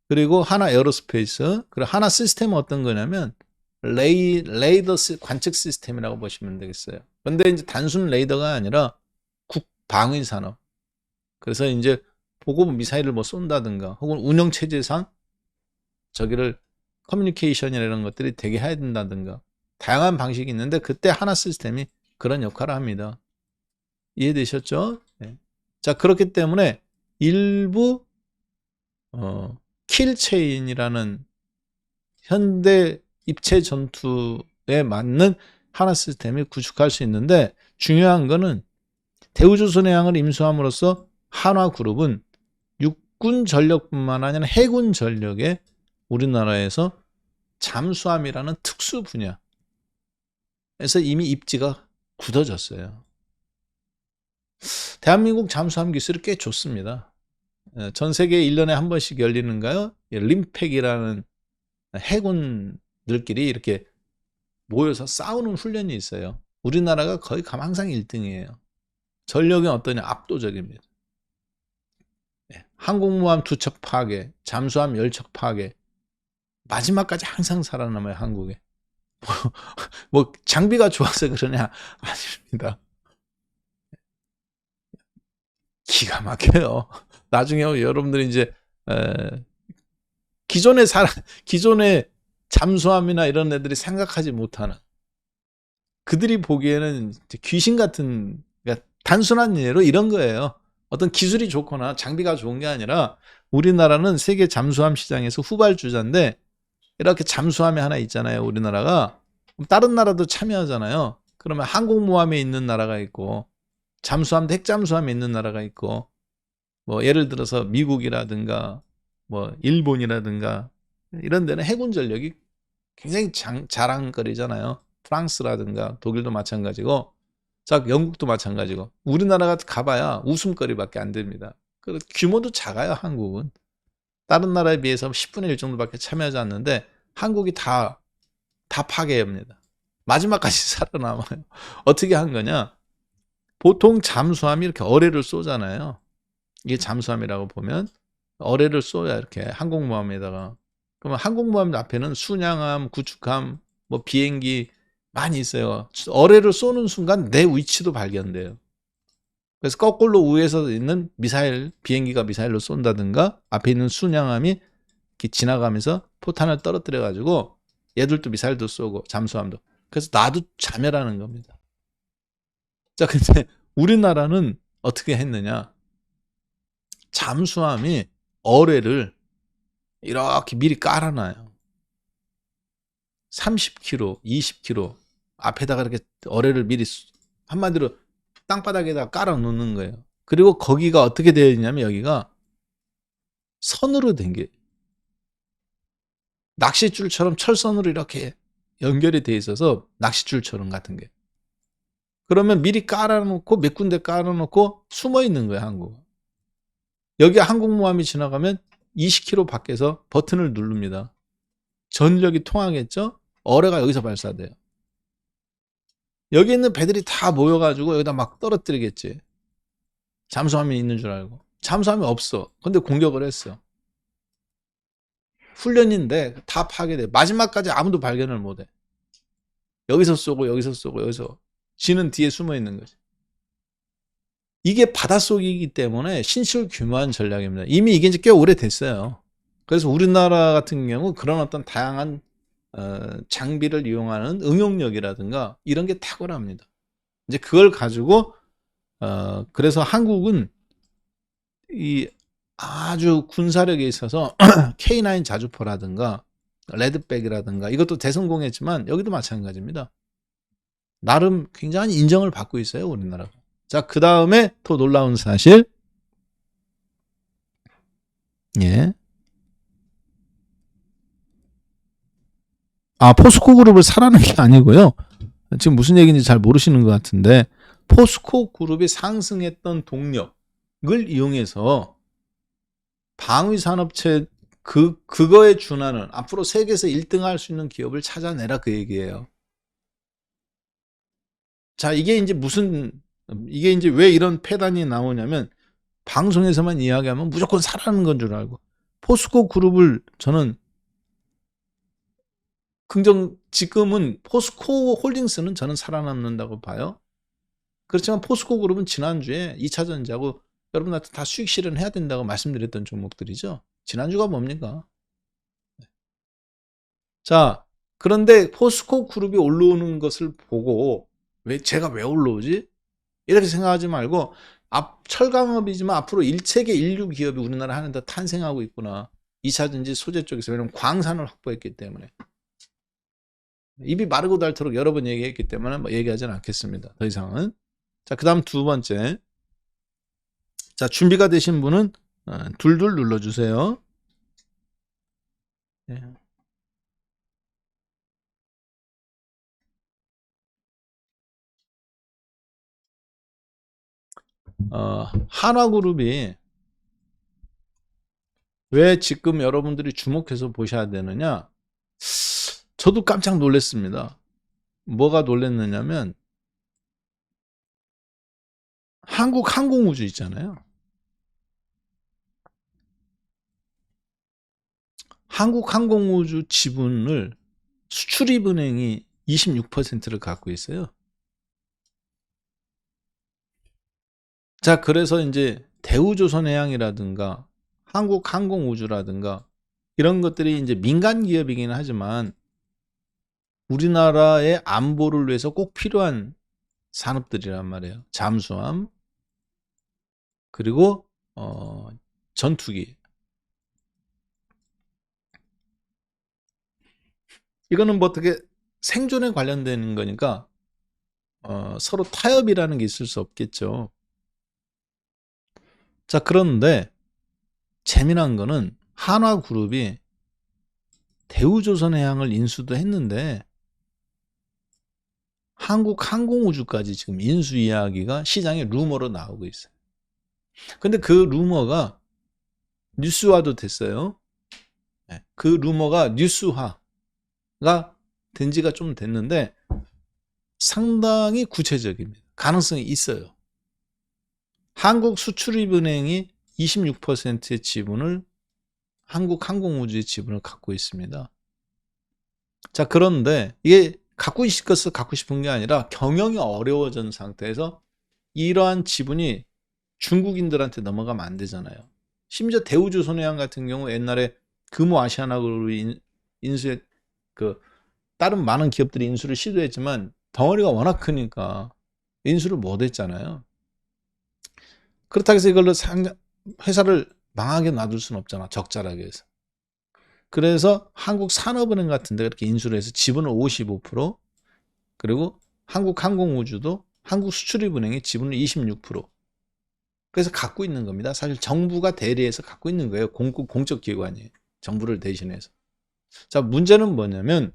Speaker 1: 그리고 하나 에어로스페이스, 그리고 하나 시스템은 어떤 거냐면 레이더 관측 시스템이라고 보시면 되겠어요. 그런데 이제 단순 레이더가 아니라 국방위 산업. 그래서 이제 보고 미사일을 뭐 쏜다든가 혹은 운영 체제상 저기를 커뮤니케이션이라는 것들이 되게 해야 된다든가 다양한 방식이 있는데 그때 하나 시스템이 그런 역할을 합니다. 이해되셨죠? 네. 자, 그렇기 때문에 일부 킬체인이라는 현대 입체 전투에 맞는 하나 시스템이 구축할 수 있는데 중요한 거는 대우조선해양을 임수함으로써 한화그룹은 육군 전력뿐만 아니라 해군 전력에 우리나라에서 잠수함이라는 특수 분야에서 이미 입지가 굳어졌어요. 대한민국 잠수함 기술이 꽤 좋습니다. 전 세계에 1년에 한 번씩 열리는가요? 림팩이라는 해군들끼리 이렇게 모여서 싸우는 훈련이 있어요. 우리나라가 거의 가면 항상 1등이에요. 전력이 어떠냐? 압도적입니다. 항공모함 2척 파괴, 잠수함 10척 파괴, 마지막까지 항상 살아남아요, 한국에. 뭐 장비가 좋아서 그러냐? 아닙니다. 기가 막혀요. 나중에 여러분들이 이제 기존의 잠수함이나 이런 애들이 생각하지 못하는 그들이 보기에는 귀신 같은, 그러니까 단순한 예로 이런 거예요. 어떤 기술이 좋거나 장비가 좋은 게 아니라 우리나라는 세계 잠수함 시장에서 후발주자인데 이렇게 잠수함이 하나 있잖아요, 우리나라가. 다른 나라도 참여하잖아요. 그러면 항공모함에 있는 나라가 있고 잠수함도 핵잠수함에 있는 나라가 있고 뭐 예를 들어서 미국이라든가 뭐 일본이라든가 이런 데는 해군 전력이 굉장히 자랑거리잖아요. 프랑스라든가 독일도 마찬가지고 자 영국도 마찬가지고 우리나라가 가봐야 웃음거리밖에 안 됩니다. 규모도 작아요, 한국은. 다른 나라에 비해서 10분의 1 정도밖에 참여하지 않는데 한국이 다 파괴합니다. 마지막까지 살아남아요. 어떻게 한 거냐? 보통 잠수함이 이렇게 어뢰를 쏘잖아요. 이게 잠수함이라고 보면 어뢰를 쏘야 이렇게 항공모함에다가. 그러면 항공모함 앞에는 순양함, 구축함, 뭐 비행기 많이 있어요. 어뢰를 쏘는 순간 내 위치도 발견돼요. 그래서 거꾸로 위에서 있는 미사일, 비행기가 미사일로 쏜다든가 앞에 있는 순양함이 이렇게 지나가면서 포탄을 떨어뜨려 가지고 얘들도 미사일도 쏘고 잠수함도. 그래서 나도 자멸하는 겁니다. 자, 근데 우리나라는 어떻게 했느냐? 잠수함이 어뢰를 이렇게 미리 깔아놔요. 30km, 20km 앞에다가 이렇게 어뢰를 미리 한마디로 땅바닥에다 깔아 놓는 거예요. 그리고 거기가 어떻게 되어 있냐면 여기가 선으로 된 게 낚싯줄처럼 철선으로 이렇게 연결이 돼 있어서 낚싯줄처럼 같은 게. 그러면 미리 깔아놓고 몇 군데 깔아놓고 숨어 있는 거예요, 한국. 여기 항공모함이 지나가면 20km 밖에서 버튼을 누릅니다. 전력이 통하겠죠? 어뢰가 여기서 발사돼요. 여기 있는 배들이 다 모여가지고 여기다 막 떨어뜨리겠지. 잠수함이 있는 줄 알고. 잠수함이 없어. 근데 공격을 했어. 훈련인데 다 파괴돼. 마지막까지 아무도 발견을 못해. 여기서 쏘고 여기서 쏘고 여기서. 지는 뒤에 숨어 있는 거지. 이게 바닷속이기 때문에 신실규모한 전략입니다. 이미 이게 이제 꽤 오래됐어요. 그래서 우리나라 같은 경우 그런 어떤 다양한 장비를 이용하는 응용력이라든가 이런 게 탁월합니다. 이제 그걸 가지고 그래서 한국은 이 아주 군사력에 있어서 K9 자주포라든가 레드백이라든가 이것도 대성공했지만 여기도 마찬가지입니다. 나름 굉장히 인정을 받고 있어요, 우리나라가. 자, 그 다음에 더 놀라운 사실. 예. 포스코 그룹을 사라는 게 아니고요. 지금 무슨 얘기인지 잘 모르시는 것 같은데, 포스코 그룹이 상승했던 동력을 이용해서 방위산업체 그거에 준하는 앞으로 세계에서 1등 할 수 있는 기업을 찾아내라 그 얘기예요. 자, 이게 이제 왜 이런 패단이 나오냐면 방송에서만 이야기하면 무조건 사라는 건 줄 알고 포스코 그룹을 저는 지금은 포스코 홀딩스는 저는 살아남는다고 봐요. 그렇지만 포스코 그룹은 지난주에 2차전지하고 여러분한테 다 수익 실현해야 된다고 말씀드렸던 종목들이죠. 지난주가 뭡니까? 자, 그런데 포스코 그룹이 올라오는 것을 보고 제가 왜 올라오지? 이렇게 생각하지 말고 철강업이지만 앞으로 일체계 인류 기업이 우리나라 하는 데 탄생하고 있구나. 2차전지 소재 쪽에서. 왜냐면 광산을 확보했기 때문에. 입이 마르고 닳도록 여러 번 얘기했기 때문에 뭐 얘기하지는 않겠습니다. 더 이상은. 자, 그 다음 두 번째. 자, 준비가 되신 분은 둘둘 눌러주세요. 네. 한화그룹이 왜 지금 여러분들이 주목해서 보셔야 되느냐? 저도 깜짝 놀랐습니다. 뭐가 놀랐느냐면 한국 항공우주 있잖아요. 한국 항공우주 지분을 수출입은행이 26%를 갖고 있어요. 자, 그래서 이제 대우조선해양이라든가 한국항공우주라든가 이런 것들이 이제 민간 기업이긴 하지만 우리나라의 안보를 위해서 꼭 필요한 산업들이란 말이에요. 잠수함, 그리고 전투기. 이거는 뭐 어떻게 생존에 관련된 거니까 서로 타협이라는 게 있을 수 없겠죠. 자, 그런데 재미난 거는 한화그룹이 대우조선해양을 인수도 했는데 한국항공우주까지 지금 인수 이야기가 시장에 루머로 나오고 있어요. 근데 그 루머가 뉴스화도 됐어요. 그 루머가 뉴스화가 된 지가 좀 됐는데 상당히 구체적입니다. 가능성이 있어요. 한국수출입은행이 26%의 지분을 한국항공우주의 지분을 갖고 있습니다. 자, 그런데 이게 갖고 싶은 게 아니라 경영이 어려워진 상태에서 이러한 지분이 중국인들한테 넘어가면 안 되잖아요. 심지어 대우조선해양 같은 경우 옛날에 금호아시아나그룹이 인수해 다른 많은 기업들이 인수를 시도했지만 덩어리가 워낙 크니까 인수를 못했잖아요. 그렇다고 해서 이걸로 회사를 망하게 놔둘 수는 없잖아. 적자라고 해서. 그래서 한국산업은행 같은 데가 이렇게 인수를 해서 지분을 55%, 그리고 한국항공우주도 한국수출입은행이 지분을 26%. 그래서 갖고 있는 겁니다. 사실 정부가 대리해서 갖고 있는 거예요. 공적 기관이에요. 정부를 대신해서. 자, 문제는 뭐냐면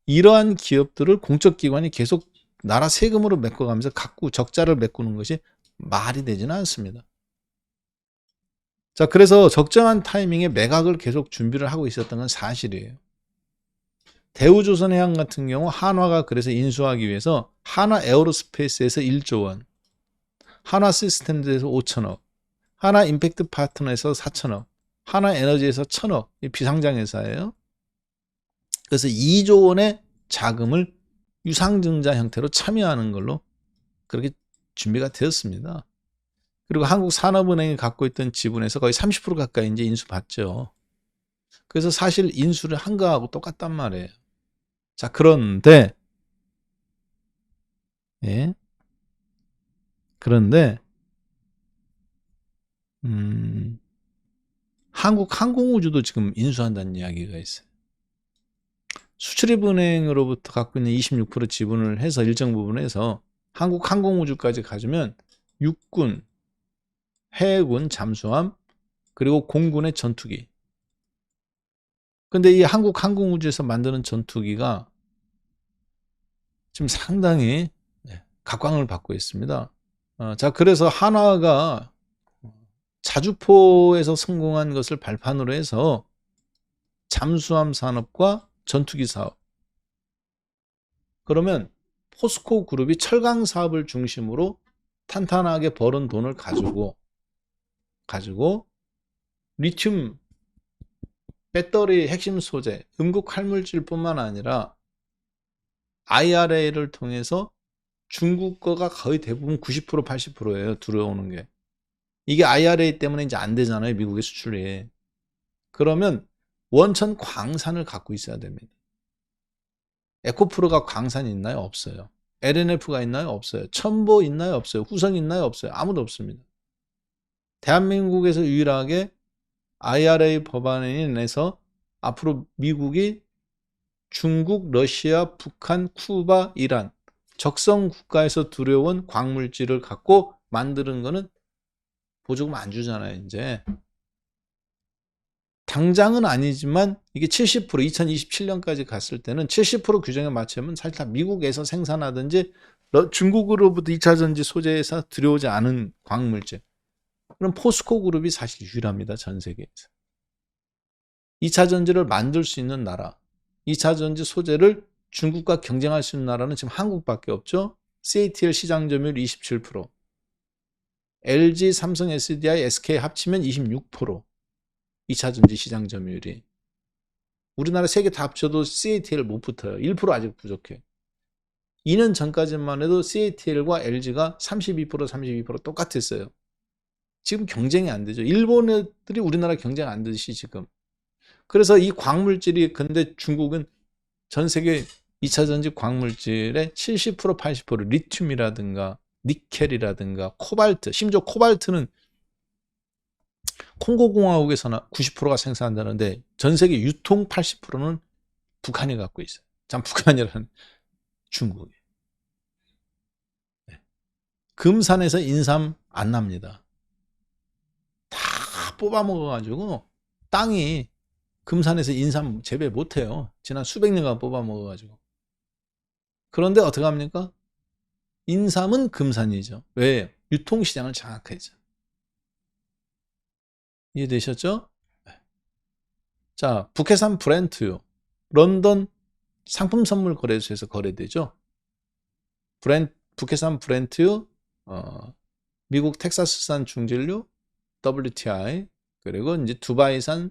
Speaker 1: 이러한 기업들을 공적 기관이 계속 나라 세금으로 메꿔가면서 갖고 적자를 메꾸는 것이 말이 되지는 않습니다. 자, 그래서 적정한 타이밍에 매각을 계속 준비를 하고 있었던 건 사실이에요. 대우조선해양 같은 경우 한화가 그래서 인수하기 위해서 한화 에어로스페이스에서 1조 원, 한화 시스템즈에서 5천억, 한화 임팩트 파트너에서 4천억, 한화 에너지에서 1천억, 비상장 회사예요. 그래서 2조 원의 자금을 유상증자 형태로 참여하는 걸로 그렇게 준비가 되었습니다. 그리고 한국산업은행이 갖고 있던 지분에서 거의 30% 가까이 이제 인수받죠. 그래서 사실 인수를 한 거하고 똑같단 말이에요. 자, 그런데, 예. 그런데, 한국항공우주도 지금 인수한다는 이야기가 있어요. 수출입은행으로부터 갖고 있는 26% 지분을 해서 일정 부분에서 한국항공우주까지 가주면 육군, 해군 잠수함, 그리고 공군의 전투기. 근데 이 한국항공우주에서 만드는 전투기가 지금 상당히 각광을 받고 있습니다. 자, 그래서 한화가 자주포에서 성공한 것을 발판으로 해서 잠수함 산업과 전투기 사업, 그러면 포스코 그룹이 철강 사업을 중심으로 탄탄하게 벌은 돈을 가지고 리튬 배터리 핵심 소재, 음극 활물질뿐만 아니라 IRA를 통해서 중국 거가 거의 대부분 90% 80%예요. 들어오는 게. 이게 IRA 때문에 이제 안 되잖아요. 미국의 수출이. 그러면 원천 광산을 갖고 있어야 됩니다. 에코프로가 광산이 있나요? 없어요. LNF가 있나요? 없어요. 첨보 있나요? 없어요. 후성 있나요? 없어요. 아무도 없습니다. 대한민국에서 유일하게 IRA 법안이 내서 앞으로 미국이 중국, 러시아, 북한, 쿠바, 이란 적성 국가에서 들여온 광물질을 갖고 만드는 거는 보조금 안 주잖아요. 이제 당장은 아니지만 이게 70% 2027년까지 갔을 때는 70% 규정에 맞추면 사실 다 미국에서 생산하든지 중국으로부터 2차 전지 소재에서 들여오지 않은 광물질. 그럼 포스코 그룹이 사실 유일합니다. 전 세계에서. 2차 전지를 만들 수 있는 나라, 2차 전지 소재를 중국과 경쟁할 수 있는 나라는 지금 한국밖에 없죠. CATL 시장 점유율 27%, LG, 삼성, SDI, SK 합치면 26%, 2차 전지 시장 점유율이. 우리나라 세 개 다 합쳐도 CATL 못 붙어요. 1% 아직 부족해. 2년 전까지만 해도 CATL과 LG가 32% 똑같았어요. 지금 경쟁이 안 되죠. 일본 애들이 우리나라 경쟁 안 되듯이 지금. 그래서 이 광물질이, 근데 중국은 전 세계 2차 전지 광물질의 70% 80% 리튬이라든가 니켈이라든가 코발트, 심지어 코발트는 콩고공화국에서나 90%가 생산한다는데 전 세계 유통 80%는 북한이 갖고 있어요. 참, 북한이라는 중국이. 네. 금산에서 인삼 안 납니다. 다 뽑아 먹어가지고 땅이, 금산에서 인삼 재배 못해요. 지난 수백 년간 뽑아 먹어가지고. 그런데 어떻게 합니까? 인삼은 금산이죠. 왜? 유통시장을 장악하죠. 이해되셨죠? 자, 북해산 브렌트유. 런던 상품선물거래소에서 거래되죠. 북해산 브렌트유, 미국 텍사스산 중진류, WTI, 그리고 이제 두바이산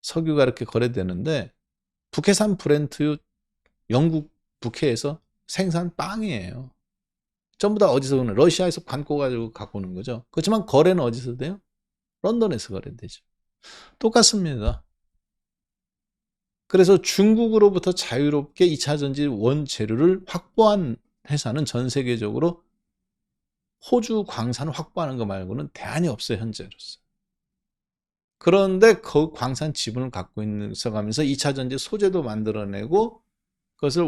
Speaker 1: 석유가 이렇게 거래되는데, 북해산 브렌트유 영국 북해에서 생산 빵이에요. 전부 다 어디서 오는, 러시아에서 관고 가지고 갖고 오는 거죠. 그렇지만 거래는 어디서 돼요? 런던에서 거래되죠. 똑같습니다. 그래서 중국으로부터 자유롭게 2차 전지 원재료를 확보한 회사는 전 세계적으로 호주 광산을 확보하는 거 말고는 대안이 없어요, 현재로서. 그런데 그 광산 지분을 갖고 있어가면서 2차 전지 소재도 만들어내고 그것을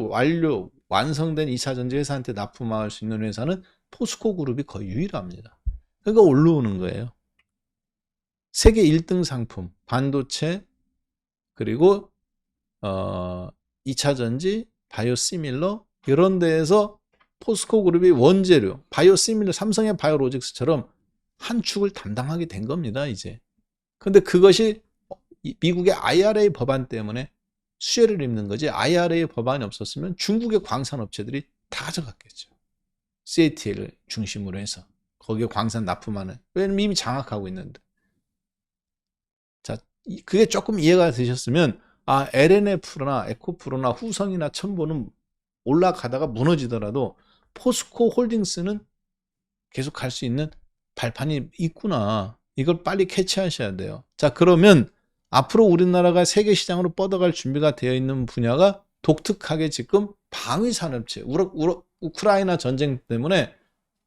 Speaker 1: 완성된 2차 전지 회사한테 납품할 수 있는 회사는 포스코 그룹이 거의 유일합니다. 그러니까 올라오는 거예요. 세계 1등 상품, 반도체, 그리고 2차 전지, 바이오시밀러 이런 데에서 포스코 그룹이 원재료, 바이오시밀러, 삼성의 바이오로직스처럼 한 축을 담당하게 된 겁니다, 이제. 근데 그것이 미국의 IRA 법안 때문에 수혜를 입는 거지, IRA 법안이 없었으면 중국의 광산업체들이 다 가져갔겠죠. CATL을 중심으로 해서 거기에 광산 납품하는, 왜냐면 이미 장악하고 있는데. 자, 그게 조금 이해가 되셨으면 LNF나 에코프로나 후성이나 첨보는 올라가다가 무너지더라도 포스코 홀딩스는 계속 갈 수 있는 발판이 있구나, 이걸 빨리 캐치하셔야 돼요. 자, 그러면 앞으로 우리나라가 세계 시장으로 뻗어갈 준비가 되어 있는 분야가 독특하게 지금 방위산업체, 우크라이나 전쟁 때문에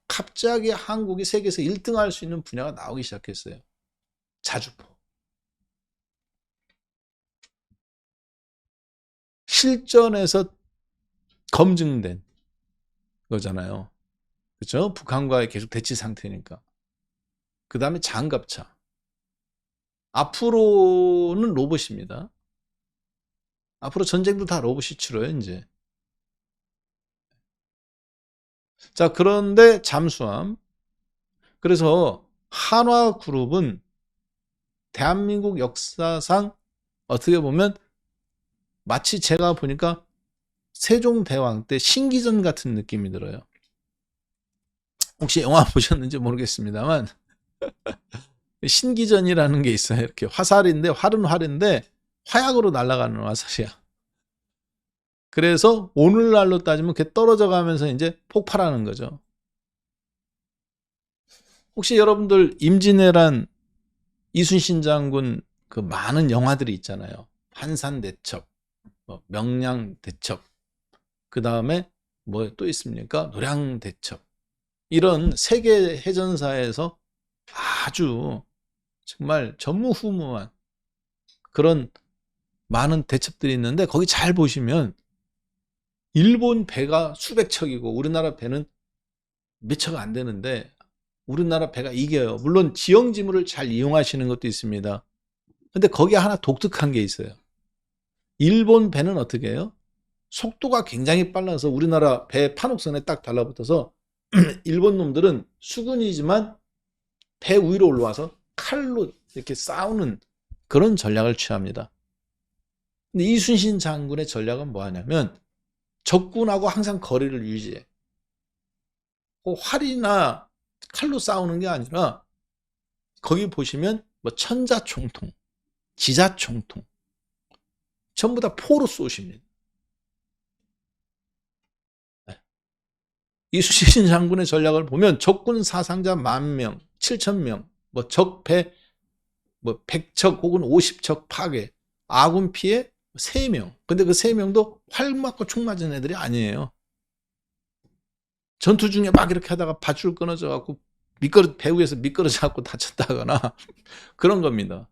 Speaker 1: 갑자기 한국이 세계에서 1등 할 수 있는 분야가 나오기 시작했어요. 자주포. 실전에서 검증된 거잖아요. 그렇죠? 북한과의 계속 대치 상태니까. 그 다음에 장갑차. 앞으로는 로봇입니다. 앞으로 전쟁도 다 로봇이 치러요, 이제. 자, 그런데 잠수함. 그래서 한화그룹은 대한민국 역사상 어떻게 보면 마치 제가 보니까 세종대왕 때 신기전 같은 느낌이 들어요. 혹시 영화 보셨는지 모르겠습니다만 신기전이라는 게 있어요. 이렇게 화살인데, 활은 활인데 화약으로 날아가는 화살이야. 그래서 오늘날로 따지면 그게 떨어져 가면서 이제 폭발하는 거죠. 혹시 여러분들 임진왜란, 이순신 장군 그 많은 영화들이 있잖아요. 한산대첩, 명량대첩, 그 다음에 뭐 또 있습니까? 노량대첩. 이런 세계 해전사에서 아주 정말 전무후무한 그런 많은 대첩들이 있는데, 거기 잘 보시면 일본 배가 수백 척이고 우리나라 배는 몇 척 안 되는데 우리나라 배가 이겨요. 물론 지형지물을 잘 이용하시는 것도 있습니다. 근데 거기에 하나 독특한 게 있어요. 일본 배는 어떻게 해요? 속도가 굉장히 빨라서 우리나라 배 판옥선에 딱 달라붙어서 일본 놈들은 수군이지만 배 위로 올라와서 칼로 이렇게 싸우는 그런 전략을 취합니다. 근데 이순신 장군의 전략은 뭐 하냐면 적군하고 항상 거리를 유지해. 활이나 칼로 싸우는 게 아니라 거기 보시면 뭐 천자총통, 지자총통 전부 다 포로 쏘십니다. 이순신 장군의 전략을 보면 적군 사상자 10,000명, 7,000명, 뭐 적배 뭐 100척 혹은 50척 파괴, 아군 피해 3명. 근데 그 3명도 활 맞고 총 맞은 애들이 아니에요. 전투 중에 막 이렇게 하다가 밧줄 끊어져 갖고 배 위에서 미끄러져 갖고 다쳤다거나 그런 겁니다.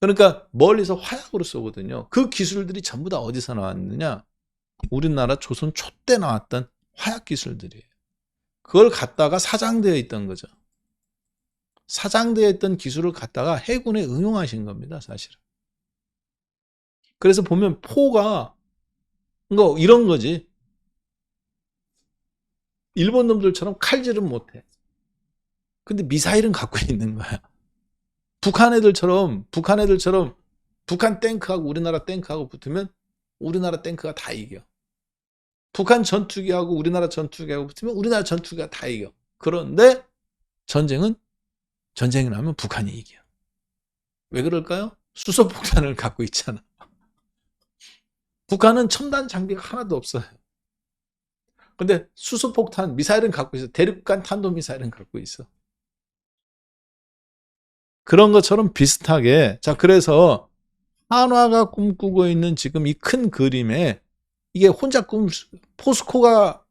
Speaker 1: 그러니까 멀리서 화약으로 쏘거든요. 그 기술들이 전부 다 어디서 나왔느냐? 우리나라 조선 초 때 나왔던 화약 기술들이에요. 그걸 갖다가 사장되어 있던 거죠. 사장되어 있던 기술을 갖다가 해군에 응용하신 겁니다, 사실은. 그래서 보면 포가 이런 거지. 일본 놈들처럼 칼질은 못해. 근데 미사일은 갖고 있는 거야. 북한 애들처럼 북한 탱크하고 우리나라 탱크하고 붙으면 우리나라 탱크가 다 이겨. 북한 전투기하고 우리나라 전투기하고 붙으면 우리나라 전투기가 다 이겨. 그런데 전쟁이 나면 북한이 이겨. 왜 그럴까요? 수소폭탄을 갖고 있잖아. 북한은 첨단 장비가 하나도 없어요. 근데 수소폭탄, 미사일은 갖고 있어. 대륙간 탄도미사일은 갖고 있어. 그런 것처럼 비슷하게, 자, 그래서 한화가 꿈꾸고 있는 지금 이 큰 그림에 이게 혼자 포스코가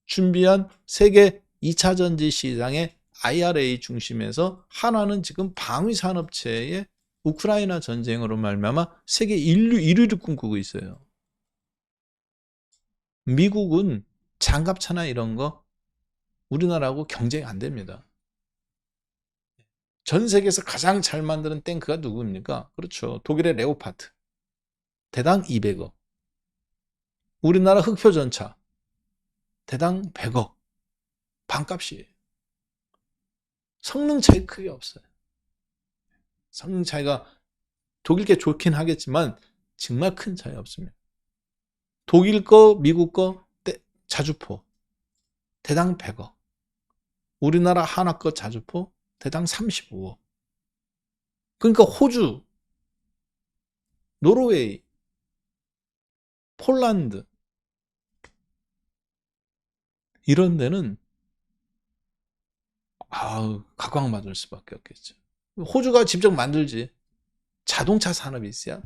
Speaker 1: 준비한 세계 2차 전지 시장의 IRA 중심에서 한화는 지금 방위 산업체의 우크라이나 전쟁으로 말미암아 세계 인류 1위를 꿈꾸고 있어요. 미국은 장갑차나 이런 거 우리나라하고 경쟁이 안 됩니다. 전 세계에서 가장 잘 만드는 탱크가 누구입니까? 그렇죠. 독일의 레오파드. 대당 200억. 우리나라 흑표전차. 대당 100억. 반값이에요. 성능 차이 크게 없어요. 성능 차이가 독일 게 좋긴 하겠지만 정말 큰 차이 없습니다. 독일 거, 미국 거, 자주포. 대당 100억. 우리나라 한화 거 자주포 대당 35억. 그러니까 호주, 노르웨이, 폴란드 이런 데는 각광받을 수밖에 없겠죠. 호주가 직접 만들지. 자동차 산업이 있어야,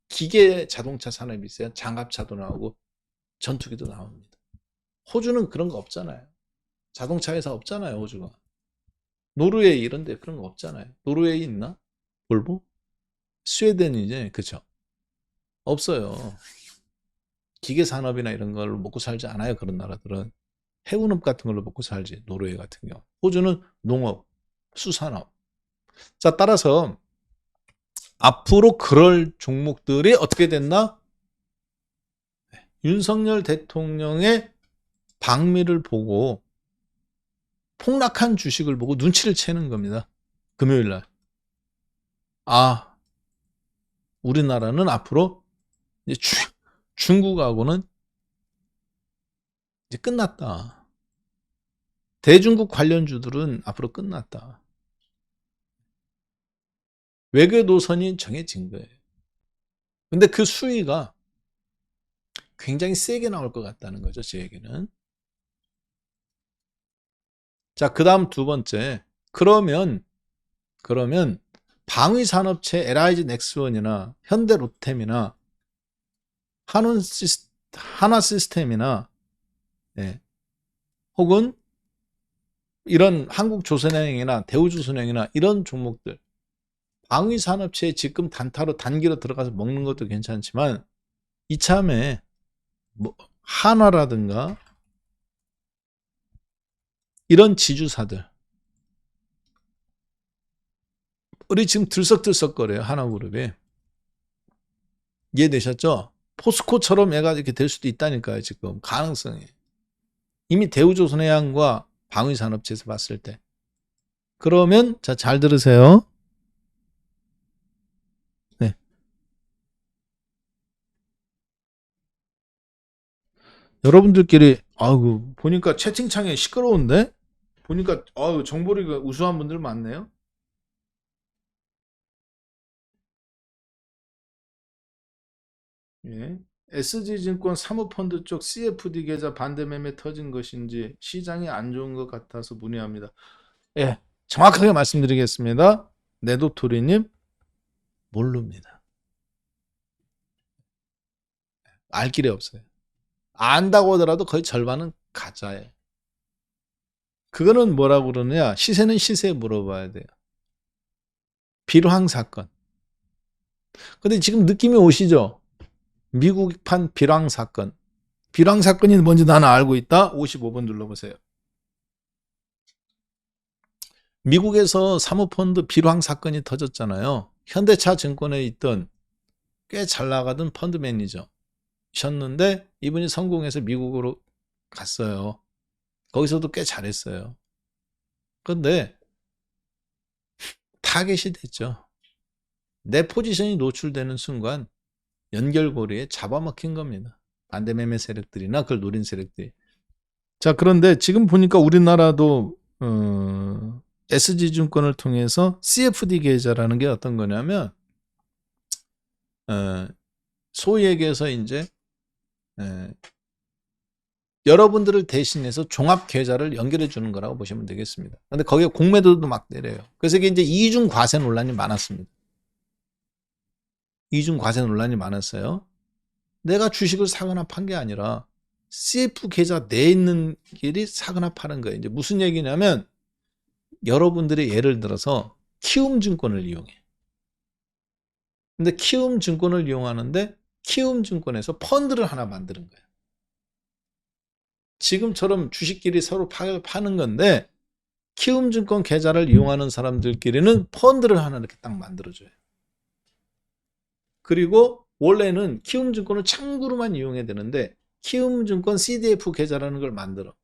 Speaker 1: 기계 자동차 산업이 있어야 장갑차도 나오고 전투기도 나옵니다. 호주는 그런 거 없잖아요. 자동차 회사 없잖아요, 호주가. 노르웨이 이런 데 그런 거 없잖아요. 노르웨이 있나? 볼보? 스웨덴이지, 그쵸? 없어요. 기계 산업이나 이런 걸로 먹고 살지 않아요, 그런 나라들은. 해운업 같은 걸로 먹고 살지, 노르웨이 같은 경우. 호주는 농업, 수산업. 자, 따라서 앞으로 그럴 종목들이 어떻게 됐나? 윤석열 대통령의 방미를 보고 폭락한 주식을 보고 눈치를 채는 겁니다. 금요일날. 우리나라는 앞으로 이제 중국하고는 이제 끝났다. 대중국 관련주들은 앞으로 끝났다. 외교 노선이 정해진 거예요. 근데 그 수위가 굉장히 세게 나올 것 같다는 거죠, 제 얘기는. 자, 그 다음 두 번째. 그러면 방위산업체 LIG 넥스원이나 현대로템이나 한화시스템이나 혹은 이런 한국조선행이나 대우조선행이나 이런 종목들, 방위산업체에 지금 단기로 들어가서 먹는 것도 괜찮지만 이참에 한화라든가 이런 지주사들, 우리 지금 들썩들썩거려요, 하나그룹이. 이해되셨죠? 포스코처럼 얘가 이렇게 될 수도 있다니까요, 지금 가능성이. 이미 대우조선해양과 방위산업체에서 봤을 때. 그러면 자, 잘 들으세요. 네. 여러분들끼리 보니까 채팅창에 시끄러운데? 보니까 정보리가 우수한 분들 많네요. 예. SG증권 사모펀드 쪽 CFD 계좌 반대 매매 터진 것인지 시장이 안 좋은 것 같아서 문의합니다. 예, 정확하게 말씀드리겠습니다. 내도토리님 모릅니다. 알 길이 없어요. 안다고 하더라도 거의 절반은 가짜예요. 그거는 뭐라고 그러느냐, 시세는 시세에 물어봐야 돼요. 비로항 사건. 근데 지금 느낌이 오시죠? 미국판 비로항 사건. 비로항 사건이 뭔지 나는 알고 있다. 55번 눌러보세요. 미국에서 사모펀드 비로항 사건이 터졌잖아요. 현대차 증권에 있던 꽤 잘 나가던 펀드 매니저셨는데 이분이 성공해서 미국으로 갔어요. 거기서도 꽤 잘했어요. 그런데 타겟이 됐죠. 내 포지션이 노출되는 순간 연결고리에 잡아먹힌 겁니다. 반대매매 세력들이나 그걸 노린 세력들이. 자, 그런데 지금 보니까 우리나라도 SG증권을 통해서 CFD 계좌라는 게 어떤 거냐면 소위 얘기해서 이제 여러분들을 대신해서 종합 계좌를 연결해 주는 거라고 보시면 되겠습니다. 근데 거기에 공매도도 막 내려요. 그래서 이게 이제 이중 과세 논란이 많았습니다. 이중 과세 논란이 많았어요. 내가 주식을 사거나 판 게 아니라 CF 계좌 내에 있는 길이 사거나 파는 거예요. 이제 무슨 얘기냐면 여러분들이 예를 들어서 키움증권을 이용해. 근데 키움증권을 이용하는데 키움증권에서 펀드를 하나 만드는 거예요. 지금처럼 주식끼리 서로 파는 건데 키움증권 계좌를 이용하는 사람들끼리는 펀드를 하나 이렇게 딱 만들어줘요. 그리고 원래는 키움증권을 창구로만 이용해야 되는데 키움증권 CDF 계좌라는 걸 만들어.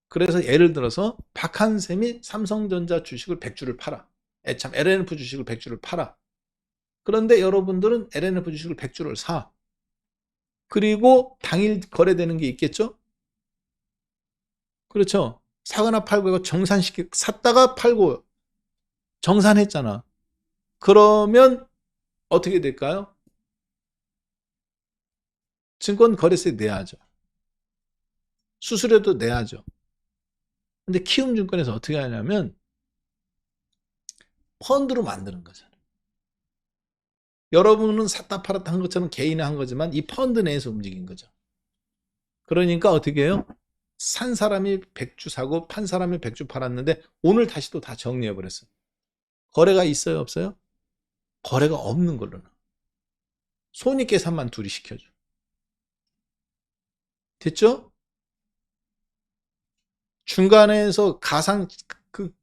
Speaker 1: 그래서 예를 들어서 박한샘이 삼성전자 주식을 100주를 팔아. 참 LNF 주식을 100주를 팔아. 그런데 여러분들은 LNF 주식을 100주를 사. 그리고 당일 거래되는 게 있겠죠? 그렇죠? 사거나 팔고 샀다가 팔고 정산했잖아. 그러면 어떻게 될까요? 증권거래세 내야죠. 수수료도 내야죠. 근데 키움증권에서 어떻게 하냐면 펀드로 만드는 거잖아요. 여러분은 샀다 팔았다 한 것처럼 개인이 한 거지만 이 펀드 내에서 움직인 거죠. 그러니까 어떻게 해요? 산 사람이 100주 사고 판 사람이 100주 팔았는데 오늘 다시 또 다 정리해버렸어요. 거래가 있어요? 없어요? 거래가 없는 걸로 나. 손익계산만 둘이 시켜줘. 됐죠? 중간에서 가상 그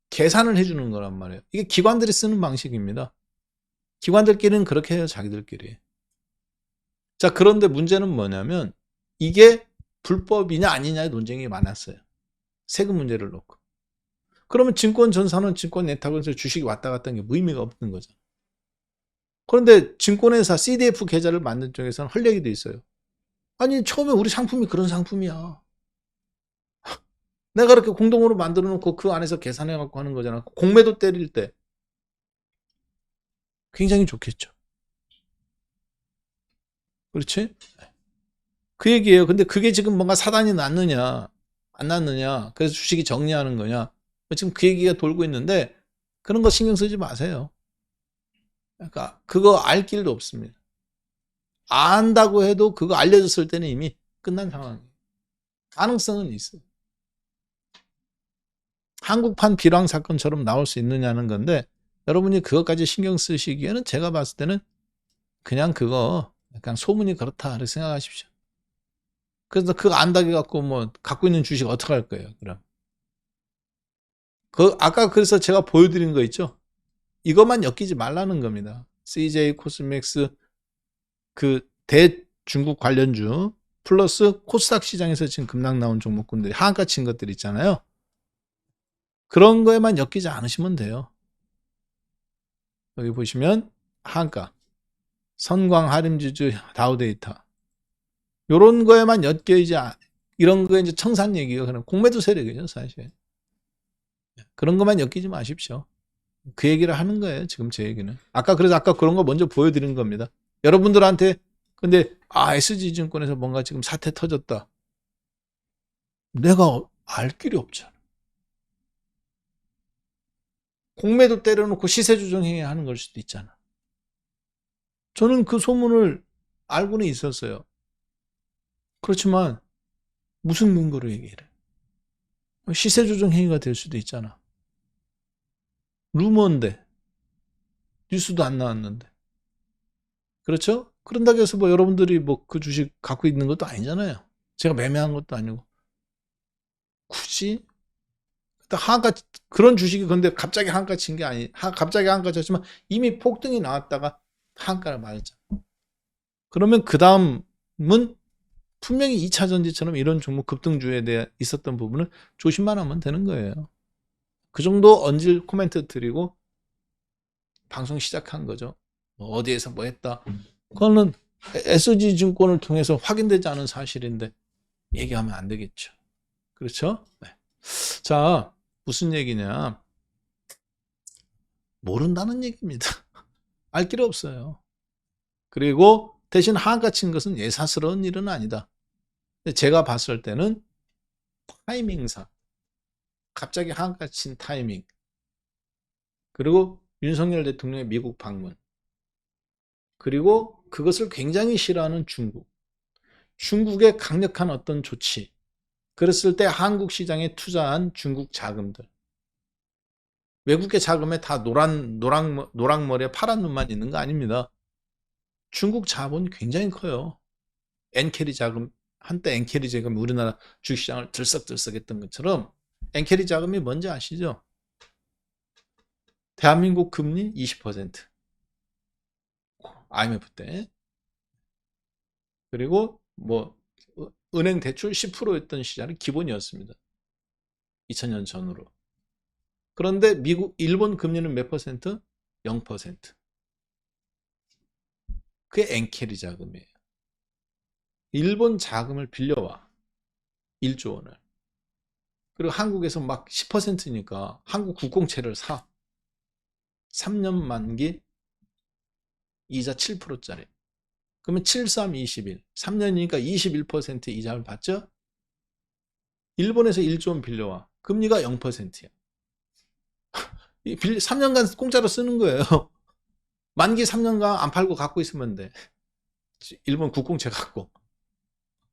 Speaker 1: 계산을 해주는 거란 말이에요. 이게 기관들이 쓰는 방식입니다. 기관들끼리는 그렇게 해요. 자기들끼리. 자, 그런데 문제는 뭐냐면 이게 불법이냐 아니냐의 논쟁이 많았어요. 세금 문제를 놓고. 그러면 증권전산은 증권 내탁에서 주식이 왔다 갔다 하는 게 의미가 없는 거죠. 그런데 증권회사 CDF 계좌를 만든 쪽에서는 할 얘기도 있어요. 아니 처음에 우리 상품이 그런 상품이야. 내가 이렇게 공동으로 만들어 놓고 그 안에서 계산해 갖고 하는 거잖아. 공매도 때릴 때 굉장히 좋겠죠. 그렇지? 그 얘기예요. 근데 그게 지금 뭔가 사단이 났느냐 안 났느냐 그래서 주식이 정리하는 거냐 지금 그 얘기가 돌고 있는데 그런 거 신경 쓰지 마세요. 그러니까 그거 알 길도 없습니다. 안다고 해도 그거 알려줬을 때는 이미 끝난 상황이에요. 가능성은 있어요. 한국판 비랑 사건처럼 나올 수 있느냐는 건데 여러분이 그것까지 신경 쓰시기에는 제가 봤을 때는 그냥 그거 약간 소문이 그렇다 이렇게 생각하십시오. 그래서 그거 안다고 갖고 뭐 갖고 있는 주식 어떻게 할 거예요? 그럼 그 아까 그래서 제가 보여드린 거 있죠? 이것만 엮이지 말라는 겁니다. CJ 코스맥스 그 대중국 관련주 플러스 코스닥 시장에서 지금 급락 나온 종목군들이 하한가 친 것들 있잖아요. 그런 거에만 엮이지 않으시면 돼요. 여기 보시면 하한가, 선광 하림지주 다우데이터 요런 거에만 엮여있지 이런 거에 이제 청산 얘기가 그냥 공매도 세력이죠 사실. 그런 것만 엮이지 마십시오. 그 얘기를 하는 거예요 지금 제 얘기는. 그래서 아까 그런 거 먼저 보여드린 겁니다. 여러분들한테 근데 SG증권에서 뭔가 지금 사태 터졌다. 내가 알 길이 없잖아. 공매도 때려놓고 시세 조정행위 하는 걸 수도 있잖아. 저는 그 소문을 알고는 있었어요. 그렇지만 무슨 근거로 얘기를 해? 시세 조정 행위가 될 수도 있잖아. 루머인데 뉴스도 안 나왔는데. 그렇죠? 그런다고 해서 뭐 여러분들이 뭐 그 주식 갖고 있는 것도 아니잖아요. 제가 매매한 것도 아니고. 굳이 하한가 그런 주식이 근데 갑자기 하한가 친 게 갑자기 하한가 쳤지만 이미 폭등이 나왔다가 하한가를 맞았잖아. 그러면 그 다음은 분명히 2차 전지처럼 이런 종목 급등주에 대해 있었던 부분을 조심만 하면 되는 거예요. 그 정도 언질 코멘트 드리고 방송 시작한 거죠. 뭐 어디에서 뭐 했다. 그거는 SG증권을 통해서 확인되지 않은 사실인데 얘기하면 안 되겠죠. 그렇죠? 네. 자, 무슨 얘기냐. 모른다는 얘기입니다. 알 길 없어요. 그리고 대신 하한가 친 것은 예사스러운 일은 아니다. 제가 봤을 때는 타이밍상 갑자기 하한가 친 타이밍 그리고 윤석열 대통령의 미국 방문 그리고 그것을 굉장히 싫어하는 중국. 중국의 강력한 어떤 조치. 그랬을 때 한국 시장에 투자한 중국 자금들. 외국의 자금에 다 노랑머리에 파란 눈만 있는 거 아닙니다. 중국 자본 굉장히 커요. 엔캐리 자금, 한때 엔캐리 자금이 우리나라 주식시장을 들썩들썩했던 것처럼 엔캐리 자금이 뭔지 아시죠? 대한민국 금리 20%. IMF 때. 그리고 뭐 은행 대출 10%였던 시장이 기본이었습니다. 2000년 전으로. 그런데 일본 금리는 몇 퍼센트? 0%. 그게 엔캐리 자금이에요. 일본 자금을 빌려와. 1조 원을. 그리고 한국에서 막 10%니까 한국 국공채를 사. 3년 만기 이자 7%짜리. 그러면 7, 3, 21. 3년이니까 21% 이자를 받죠? 일본에서 1조 원 빌려와. 금리가 0%야. 3년간 공짜로 쓰는 거예요. 만기 3년간 안 팔고 갖고 있으면 돼. 일본 국공채 갖고.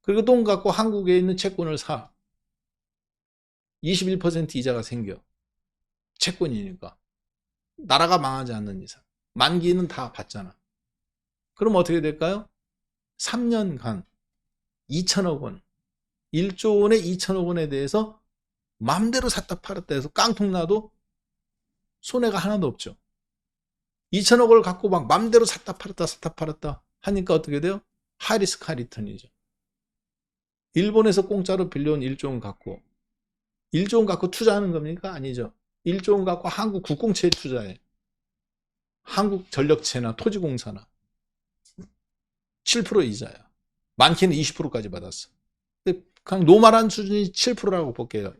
Speaker 1: 그리고 돈 갖고 한국에 있는 채권을 사. 21% 이자가 생겨. 채권이니까. 나라가 망하지 않는 이상. 만기는 다 받잖아. 그럼 어떻게 될까요? 3년간 2천억 원. 1조 원에 2천억 원에 대해서 마음대로 샀다 팔았다 해서 깡통 나도 손해가 하나도 없죠. 2천억 원을 갖고 막 마음대로 샀다 팔았다 하니까 어떻게 돼요? 하이리스크 하이리턴이죠. 일본에서 공짜로 빌려온 1조 원 갖고 1조 원 갖고 투자하는 겁니까? 아니죠. 1조 원 갖고 한국 국공채에 투자해. 한국전력채나 토지공사나 7% 이자야. 많게는 20%까지 받았어. 그냥 노멀한 수준이 7%라고 볼게요.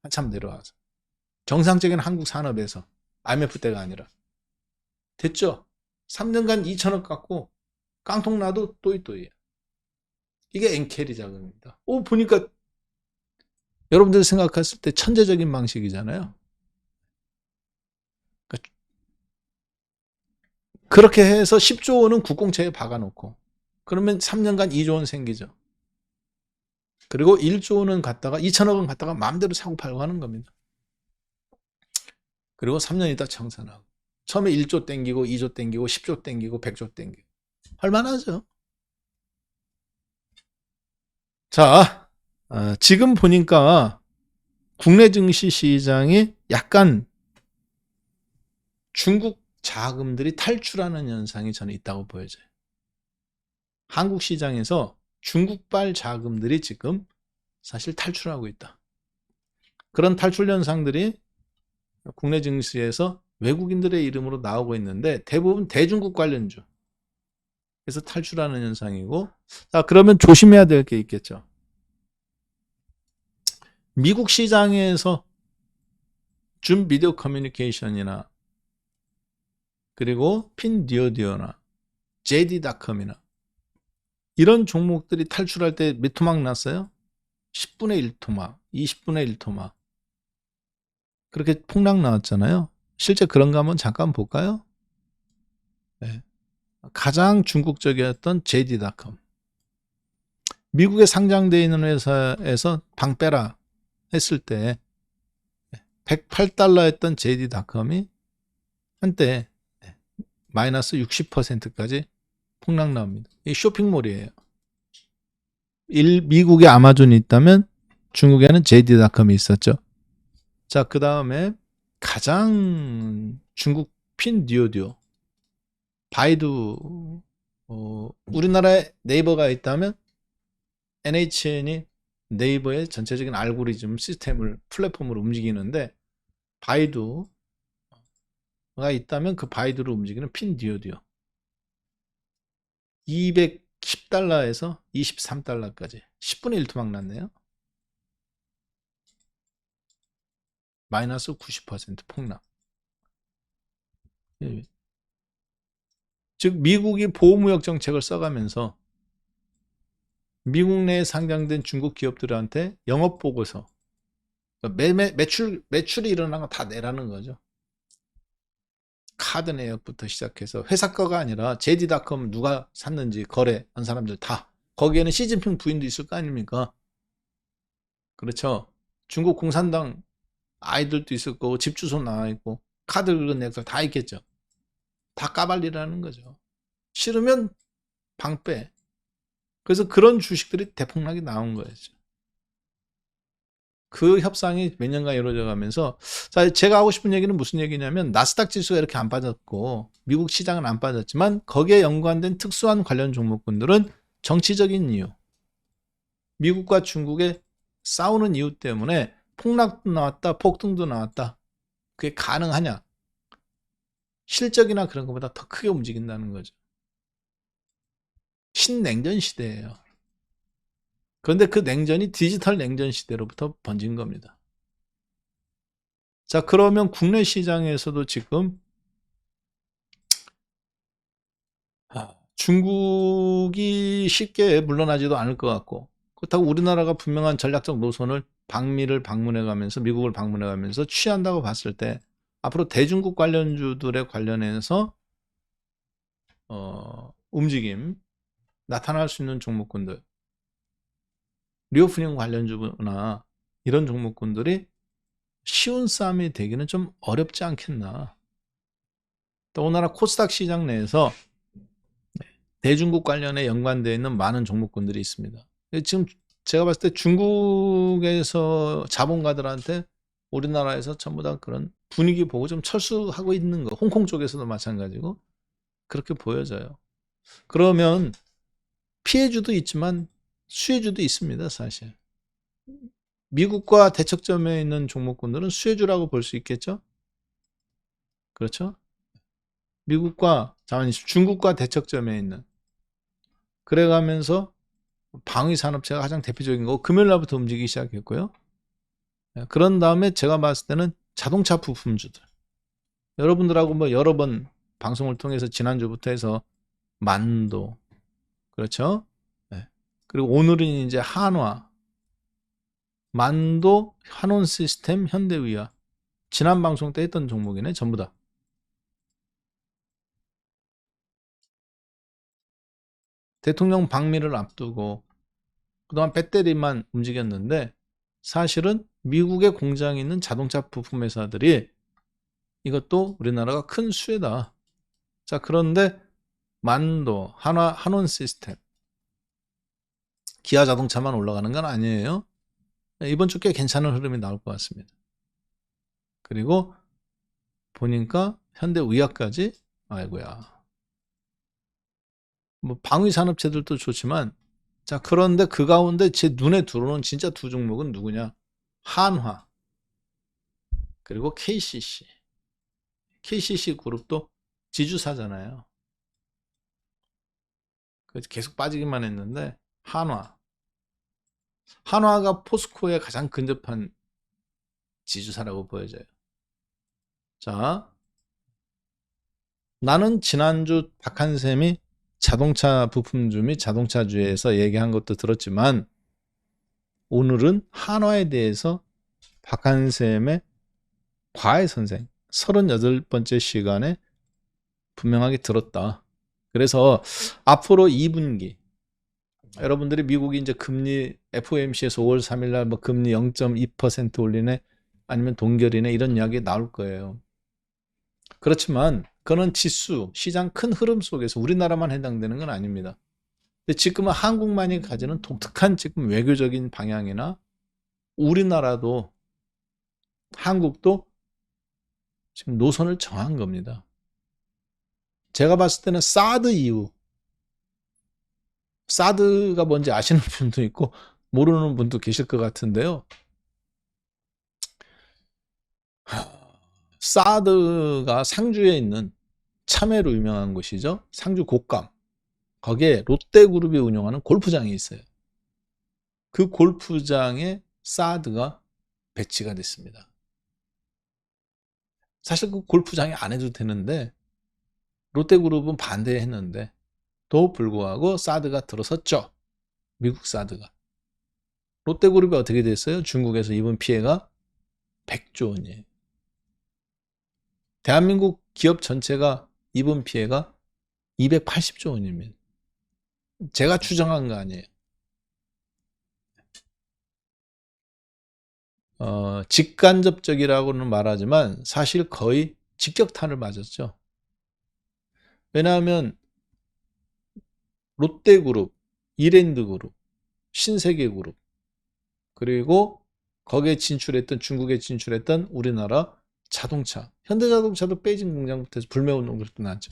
Speaker 1: 한참 내려와서. 정상적인 한국 산업에서 IMF 때가 아니라. 됐죠? 3년간 2천억 갖고 깡통 나도 또이또이야. 이게 엔캐리 자금입니다. 보니까 여러분들 생각했을 때 천재적인 방식이잖아요. 그렇게 해서 10조 원은 국공채에 박아놓고 그러면 3년간 2조 원 생기죠. 그리고 1조 원은 갖다가 2천억 원 갖다가 마음대로 사고 팔고 하는 겁니다. 그리고 3년 있다 청산하고 처음에 1조 땡기고 2조 땡기고 10조 땡기고 100조 땡기고 할만하죠. 자, 지금 보니까 국내 증시 시장이 약간 중국 자금들이 탈출하는 현상이 저는 있다고 보여져요. 한국 시장에서 중국발 자금들이 지금 사실 탈출하고 있다. 그런 탈출 현상들이 국내 증시에서 외국인들의 이름으로 나오고 있는데 대부분 대중국 관련주. 그래서 탈출하는 현상이고, 자, 그러면 조심해야 될 게 있겠죠. 미국 시장에서 줌 비디오 커뮤니케이션이나 그리고 핀디오디오나 JD.com이나 이런 종목들이 탈출할 때 몇 토막 났어요? 10분의 1 토막, 20분의 1 토막. 그렇게 폭락 나왔잖아요. 실제 그런가 한번 잠깐 볼까요? 네. 가장 중국적이었던 JD.com. 미국에 상장되어 있는 회사에서 방 빼라 했을 때 108달러였던 JD.com이 한때 마이너스 60%까지 폭락 나옵니다. 이 쇼핑몰이에요. 미국에 아마존이 있다면 중국에는 JD.com이 있었죠. 자, 그 다음에 가장 중국 핀디오디오 바이두, 우리나라에 네이버가 있다면 NHN이 네이버의 전체적인 알고리즘 시스템을 플랫폼으로 움직이는데 바이두가 있다면 그 바이두를 움직이는 핀디오디오 210달러에서 23달러까지 10분의 1 토막 났네요. 마이너스 90% 폭락. 즉 미국이 보호무역 정책을 써가면서 미국 내에 상장된 중국 기업들한테 영업보고서 매출이 일어난 거 다 내라는 거죠. 카드 내역부터 시작해서 회사 거가 아니라 JD.com 누가 샀는지 거래한 사람들 다 거기에는 시진핑 부인도 있을 거 아닙니까? 그렇죠. 중국 공산당 아이들도 있을 거고 집 주소 나와 있고 카드 긁은 내역들 다 있겠죠. 다 까발리라는 거죠. 싫으면 방빼. 그래서 그런 주식들이 대폭락이 나온 거였죠. 그 협상이 몇 년간 이루어져 가면서 제가 하고 싶은 얘기는 무슨 얘기냐면 나스닥 지수가 이렇게 안 빠졌고 미국 시장은 안 빠졌지만 거기에 연관된 특수한 관련 종목군들은 정치적인 이유, 미국과 중국의 싸우는 이유 때문에 폭락도 나왔다, 폭등도 나왔다. 그게 가능하냐? 실적이나 그런 것보다 더 크게 움직인다는 거죠. 신냉전 시대예요. 그런데 그 냉전이 디지털 냉전 시대로부터 번진 겁니다. 자, 그러면 국내 시장에서도 지금 중국이 쉽게 물러나지도 않을 것 같고, 그렇다고 우리나라가 분명한 전략적 노선을 방미를 방문해 가면서 미국을 방문해 가면서 취한다고 봤을 때 앞으로 대중국 관련주들에 관련해서 움직임 나타날 수 있는 종목군들, 리오프닝 관련주나 이런 종목군들이 쉬운 싸움이 되기는 좀 어렵지 않겠나. 또 오나라 코스닥 시장 내에서 대중국 관련에 연관되어 있는 많은 종목군들이 있습니다. 지금 제가 봤을 때 중국에서 자본가들한테 우리나라에서 전부 다 그런 분위기 보고 좀 철수하고 있는 거, 홍콩 쪽에서도 마찬가지고 그렇게 보여져요. 그러면 피해주도 있지만 수혜주도 있습니다, 사실. 미국과 대척점에 있는 종목군들은 수혜주라고 볼 수 있겠죠? 그렇죠? 중국과 대척점에 있는. 그래가면서 방위산업체가 가장 대표적인 거고 금요일 날부터 움직이기 시작했고요. 그런 다음에 제가 봤을 때는 자동차 부품주들. 여러분들하고 뭐 여러 번 방송을 통해서 지난주부터 해서 만도, 그렇죠? 네. 그리고 오늘은 이제 한화, 만도, 한온시스템, 현대위아. 지난 방송 때 했던 종목이네, 전부 다. 대통령 방미를 앞두고 그동안 배터리만 움직였는데 사실은 미국에 공장이 있는 자동차 부품 회사들이 이것도 우리나라가 큰 수혜다. 자, 그런데 만도, 한원시스템, 기아 자동차만 올라가는 건 아니에요. 이번 주 꽤 괜찮은 흐름이 나올 것 같습니다. 그리고 보니까 현대의학까지, 아이고야. 뭐 방위산업체들도 좋지만, 자, 그런데 그 가운데 제 눈에 들어오는 진짜 두 종목은 누구냐? 한화, 그리고 KCC. KCC 그룹도 지주사잖아요. 계속 빠지기만 했는데, 한화가 포스코에 가장 근접한 지주사라고 보여져요. 자, 나는 지난주 박한샘이 자동차 부품주 및 자동차주에서 얘기한 것도 들었지만 오늘은 한화에 대해서 박한샘의 과외 선생 38번째 시간에 분명하게 들었다. 그래서 앞으로 2분기 여러분들이 미국이 이제 금리 FOMC에서 5월 3일 날 뭐 금리 0.2% 올리네 아니면 동결이네 이런 이야기 나올 거예요. 그렇지만 그는 지수, 시장 큰 흐름 속에서 우리나라만 해당되는 건 아닙니다. 근데 지금은 한국만이 가지는 독특한 지금 외교적인 방향이나 우리나라도 한국도 지금 노선을 정한 겁니다. 제가 봤을 때는 사드 이후 사드가 뭔지 아시는 분도 있고 모르는 분도 계실 것 같은데요. 사드가 상주에 있는 참외로 유명한 곳이죠. 상주 곡감. 거기에 롯데그룹이 운영하는 골프장이 있어요. 그 골프장에 사드가 배치가 됐습니다. 사실 그 골프장에 안 해도 되는데 롯데그룹은 반대했는데 또 불구하고 사드가 들어섰죠. 미국 사드가. 롯데그룹이 어떻게 됐어요? 중국에서 입은 피해가 100조 원이에요. 대한민국 기업 전체가 입은 피해가 280조 원입니다. 제가 추정한 거 아니에요. 직간접적이라고는 말하지만 사실 거의 직격탄을 맞았죠. 왜냐하면 롯데그룹, 이랜드그룹, 신세계그룹, 그리고 거기에 진출했던, 중국에 진출했던 우리나라 자동차, 현대자동차도 베이징 공장부터 불매운동들도 났죠.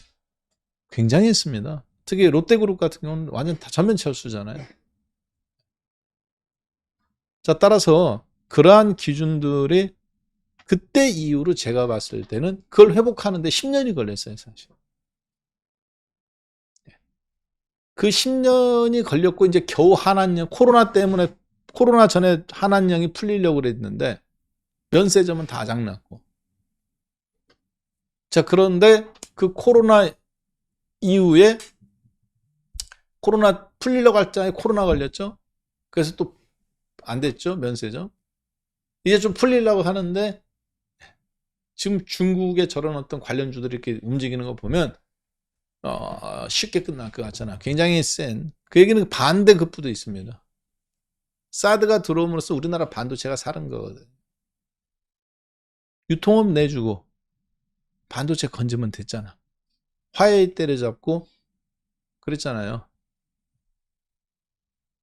Speaker 1: 굉장히 했습니다. 특히 롯데그룹 같은 경우는 완전 다 전면 철수잖아요. 자, 따라서 그러한 기준들이 그때 이후로 제가 봤을 때는 그걸 회복하는데 10년이 걸렸어요, 사실. 그 10년이 걸렸고 이제 겨우 한한령, 코로나 때문에, 코로나 전에 한한령이 풀리려고 그랬는데 면세점은 다 장났고. 자, 그런데 그 코로나 이후에 코로나 풀리려고 할 적에 코로나 걸렸죠. 그래서 또 안 됐죠, 면세점. 이제 좀 풀리려고 하는데 지금 중국의 저런 어떤 관련주들이 이렇게 움직이는 거 보면 쉽게 끝날 것 같잖아. 굉장히 센. 그 얘기는 반대급부도 있습니다. 사드가 들어옴으로써 우리나라 반도체가 사는 거거든. 유통업 내주고 반도체 건지면 됐잖아. 화웨이 때려잡고 그랬잖아요.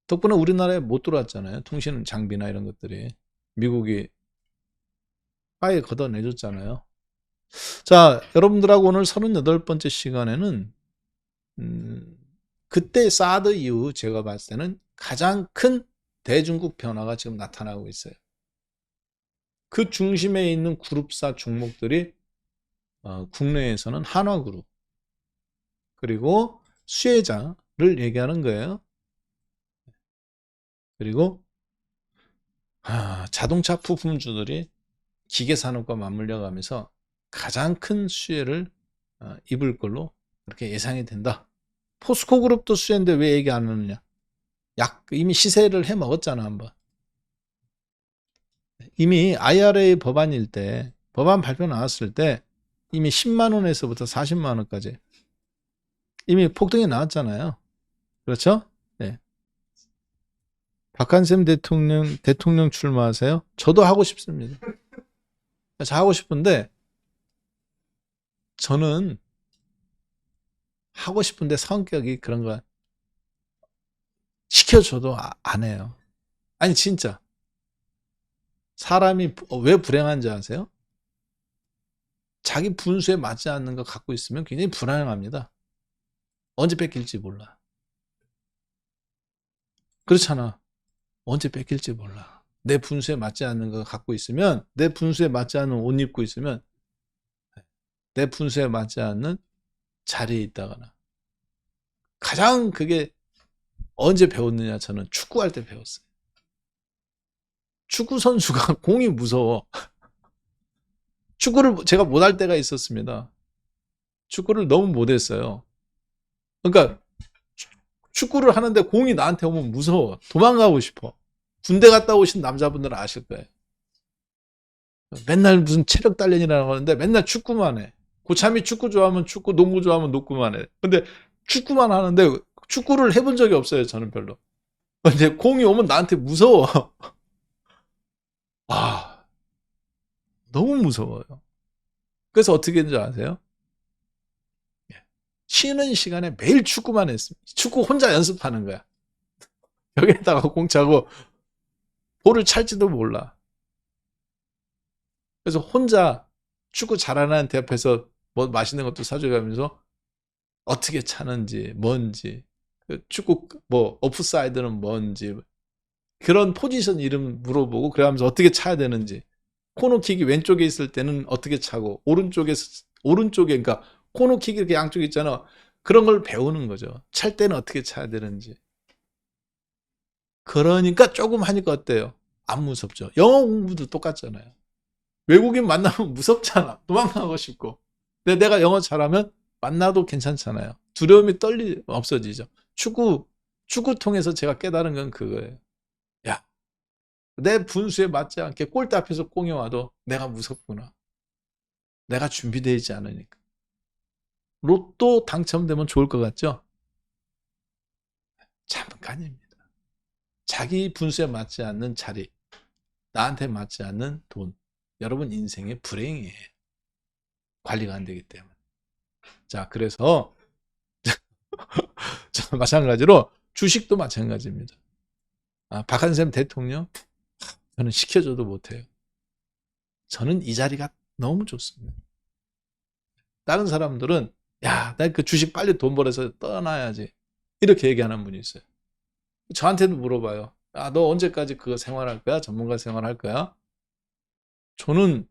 Speaker 1: 덕분에 우리나라에 못 들어왔잖아요. 통신 장비나 이런 것들이. 미국이 화웨이 걷어내줬잖아요. 자, 여러분들하고 오늘 38번째 시간에는 그때 사드 이후 제가 봤을 때는 가장 큰 대중국 변화가 지금 나타나고 있어요. 그 중심에 있는 그룹사 종목들이 국내에서는 한화그룹, 그리고 수혜자를 얘기하는 거예요. 그리고 자동차 부품주들이 기계산업과 맞물려 가면서 가장 큰 수혜를 입을 걸로 그렇게 예상이 된다. 포스코그룹도 수혜인데 왜 얘기 안 하느냐. 이미 시세를 해 먹었잖아, 한번. 이미 IRA 법안일 때, 법안 발표 나왔을 때 이미 10만 원에서부터 40만 원까지 이미 폭등이 나왔잖아요. 그렇죠? 네. 박한샘 대통령 출마하세요? 저도 하고 싶습니다. 저 하고 싶은데 저는 하고 싶은데 성격이 그런 거 시켜줘도 안 해요. 아니 진짜 사람이 왜 불행한지 아세요? 자기 분수에 맞지 않는 거 갖고 있으면 굉장히 불안합니다. 언제 뺏길지 몰라. 그렇잖아. 언제 뺏길지 몰라. 내 분수에 맞지 않는 거 갖고 있으면, 내 분수에 맞지 않는 옷 입고 있으면, 내 분수에 맞지 않는 자리에 있다거나. 가장 그게 언제 배웠느냐, 저는 축구할 때 배웠어요. 축구 선수가 공이 무서워. 축구를 제가 못할 때가 있었습니다. 축구를 너무 못했어요. 그러니까 축구를 하는데 공이 나한테 오면 무서워. 도망가고 싶어. 군대 갔다 오신 남자분들은 아실 거예요. 맨날 무슨 체력 단련이라고 하는데 맨날 축구만 해. 고참이 축구 좋아하면 축구, 농구 좋아하면 농구만 해. 근데 축구만 하는데 축구를 해본 적이 없어요, 저는 별로. 근데 공이 오면 나한테 무서워. 아, 너무 무서워요. 그래서 어떻게 했는지 아세요? 쉬는 시간에 매일 축구만 했습니다. 축구 혼자 연습하는 거야. 여기에다가 공 차고 볼을 찰지도 몰라. 그래서 혼자 축구 잘하는 애한테 옆에서 뭐 맛있는 것도 사줘가면서 어떻게 차는지, 뭔지, 축구 뭐 오프사이드는 뭔지, 그런 포지션 이름 물어보고 그러면서 어떻게 차야 되는지, 코너킥이 왼쪽에 있을 때는 어떻게 차고 오른쪽에 그러니까 코너킥이 이렇게 양쪽에 있잖아. 그런 걸 배우는 거죠. 찰 때는 어떻게 차야 되는지. 그러니까 조금 하니까 어때요? 안 무섭죠. 영어 공부도 똑같잖아요. 외국인 만나면 무섭잖아. 도망가고 싶고. 근데 내가 영어 잘하면 만나도 괜찮잖아요. 두려움이 없어지죠. 축구 통해서 제가 깨달은 건 그거예요. 야, 내 분수에 맞지 않게 골대 앞에서 공이 와도 내가 무섭구나. 내가 준비되어 있지 않으니까. 로또 당첨되면 좋을 것 같죠? 잠깐입니다. 자기 분수에 맞지 않는 자리, 나한테 맞지 않는 돈, 여러분 인생의 불행이에요. 관리가 안 되기 때문에. 자, 그래서 마찬가지로 주식도 마찬가지입니다. 박한샘 대통령, 저는 시켜줘도 못해요. 저는 이 자리가 너무 좋습니다. 다른 사람들은 야, 나 그 주식 빨리 돈 벌어서 떠나야지, 이렇게 얘기하는 분이 있어요. 저한테도 물어봐요. 너 언제까지 그거 생활할 거야? 전문가 생활할 거야? 저는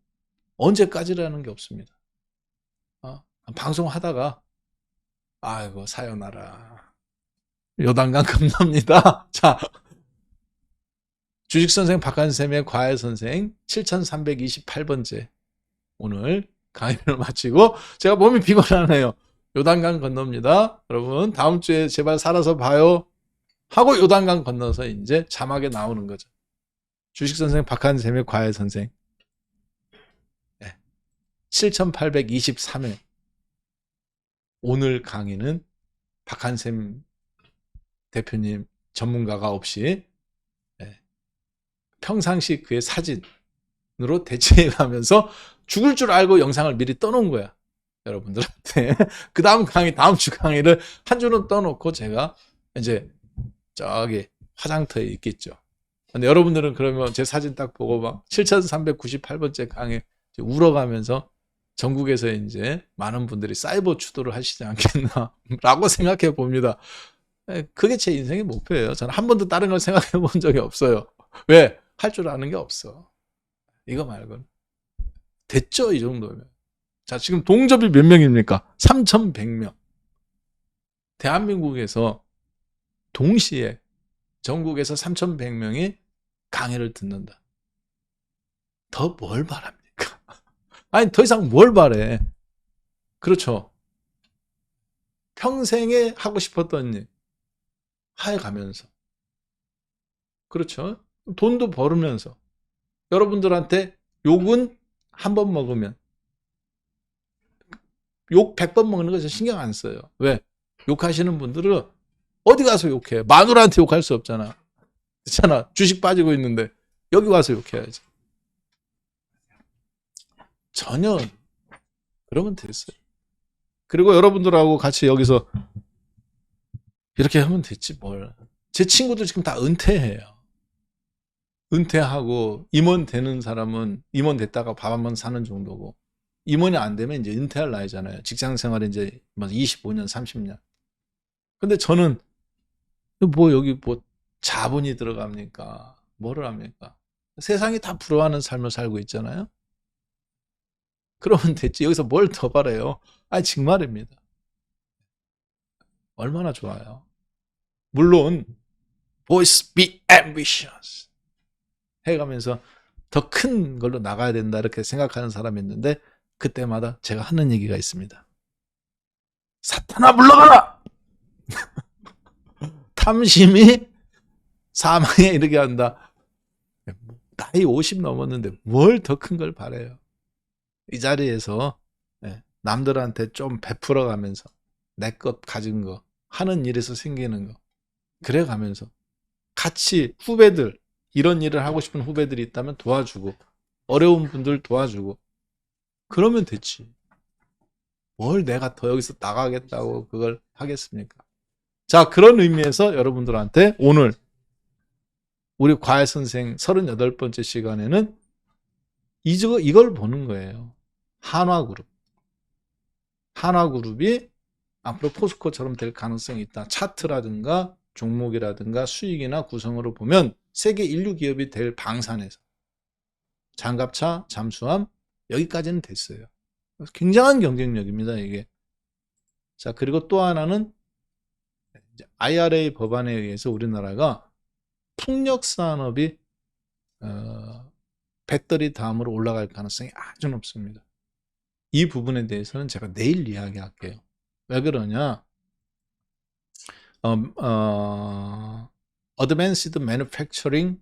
Speaker 1: 언제까지라는 게 없습니다. 방송하다가 아이고 사요나라, 요단강 겁납니다. 자, 주식선생 박한샘의 과외선생 7328번째 오늘 강의를 마치고, 제가 몸이 피곤하네요. 요단강 건넙니다. 여러분 다음 주에 제발 살아서 봐요 하고 요단강 건너서 이제 자막에 나오는 거죠. 주식선생 박한샘의 과외선생 7823회 오늘 강의는 박한샘 대표님 전문가가 없이 평상시 그의 사진으로 대체해가면서 죽을 줄 알고 영상을 미리 떠놓은 거야. 여러분들한테. 그 다음 강의, 다음 주 강의를 한 주는 떠놓고 제가 이제 저기 화장터에 있겠죠. 근데 여러분들은 그러면 제 사진 딱 보고 막 7398번째 강의 울어가면서 전국에서 이제 많은 분들이 사이버 추도를 하시지 않겠나라고 생각해 봅니다. 그게 제 인생의 목표예요. 저는 한 번도 다른 걸 생각해 본 적이 없어요. 왜? 할 줄 아는 게 없어. 이거 말고는. 됐죠, 이 정도면. 자, 지금 동접이 몇 명입니까? 3,100명. 대한민국에서 동시에 전국에서 3,100명이 강의를 듣는다. 더 뭘 바랍니까? 아니, 더 이상 뭘 바래? 그렇죠. 평생에 하고 싶었던 일 해가면서, 그렇죠. 돈도 벌으면서, 여러분들한테 욕은 한 번 먹으면 욕 100번 먹는 거 신경 안 써요. 왜? 욕하시는 분들은 어디 가서 욕해? 마누라한테 욕할 수 없잖아. 그렇잖아. 주식 빠지고 있는데 여기 와서 욕해야지. 전혀 그러면 됐어요. 그리고 여러분들하고 같이 여기서 이렇게 하면 됐지 뭘. 제 친구들 지금 다 은퇴해요. 은퇴하고 임원 되는 사람은 임원 됐다가 밥 한 번 사는 정도고, 임원이 안 되면 이제 은퇴할 나이잖아요. 직장 생활에 이제 25년, 30년. 근데 저는 뭐 여기 뭐 자본이 들어갑니까? 뭐를 합니까? 세상이 다 부러워하는 삶을 살고 있잖아요. 그러면 됐지. 여기서 뭘 더 바래요? 아니, 정말입니다. 얼마나 좋아요. 물론 always be ambitious 해가면서 더 큰 걸로 나가야 된다 이렇게 생각하는 사람이 있는데, 그때마다 제가 하는 얘기가 있습니다. 사탄아 물러가라! 탐심이 사망에 이르게 한다. 나이 50 넘었는데 뭘 더 큰 걸 바래요. 이 자리에서 남들한테 좀 베풀어 가면서 내 것 가진 거, 하는 일에서 생기는 거 그래 가면서 같이 후배들, 이런 일을 하고 싶은 후배들이 있다면 도와주고, 어려운 분들 도와주고, 그러면 됐지. 뭘 내가 더 여기서 나가겠다고 그걸 하겠습니까? 자, 그런 의미에서 여러분들한테 오늘 우리 과외선생 38번째 시간에는 이걸 보는 거예요. 한화그룹. 한화그룹이 앞으로 포스코처럼 될 가능성이 있다. 차트라든가 종목이라든가 수익이나 구성으로 보면 세계 인류 기업이 될 방산에서 장갑차, 잠수함 여기까지는 됐어요. 굉장한 경쟁력입니다, 이게. 자, 그리고 또 하나는 IRA 법안에 의해서 우리나라가 풍력 산업이 배터리 다음으로 올라갈 가능성이 아주 높습니다. 이 부분에 대해서는 제가 내일 이야기할게요. 왜 그러냐? Advanced Manufacturing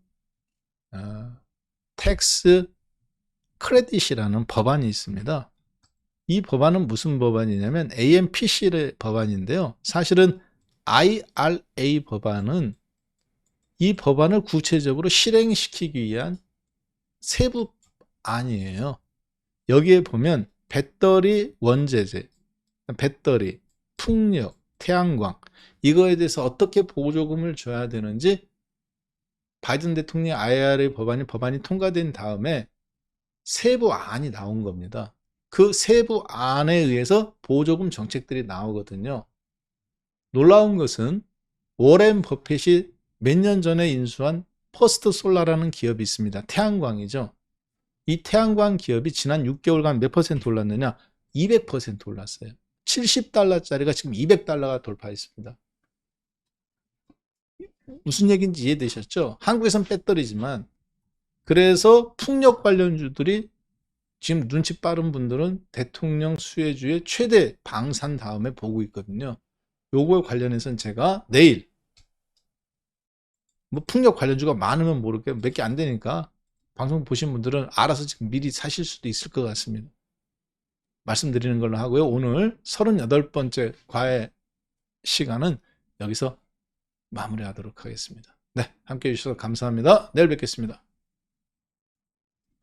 Speaker 1: Tax Credit이라는 법안이 있습니다. 이 법안은 무슨 법안이냐면 AMPC의 법안인데요. 사실은 IRA 법안은 이 법안을 구체적으로 실행시키기 위한 세부안이에요. 여기에 보면 배터리 원재재, 배터리, 풍력, 태양광 이거에 대해서 어떻게 보조금을 줘야 되는지 바이든 대통령의 IRA 법안이 통과된 다음에 세부안이 나온 겁니다. 그 세부안에 의해서 보조금 정책들이 나오거든요. 놀라운 것은 워렌 버핏이 몇 년 전에 인수한 퍼스트 솔라라는 기업이 있습니다. 태양광이죠. 이 태양광 기업이 지난 6개월간 몇 퍼센트 올랐느냐? 200% 올랐어요. 70달러짜리가 지금 200달러가 돌파했습니다. 무슨 얘기인지 이해되셨죠? 한국에선 배터리지만 그래서 풍력 관련주들이 지금 눈치 빠른 분들은 대통령 수혜주의 최대 방산 다음에 보고 있거든요. 요거에 관련해서는 제가 내일 뭐 풍력 관련주가 많으면 모르게 몇 개 안 되니까 방송 보신 분들은 알아서 지금 미리 사실 수도 있을 것 같습니다. 말씀드리는 걸로 하고요. 오늘 38번째 과외 시간은 여기서 마무리하도록 하겠습니다. 네, 함께해 주셔서 감사합니다. 내일 뵙겠습니다.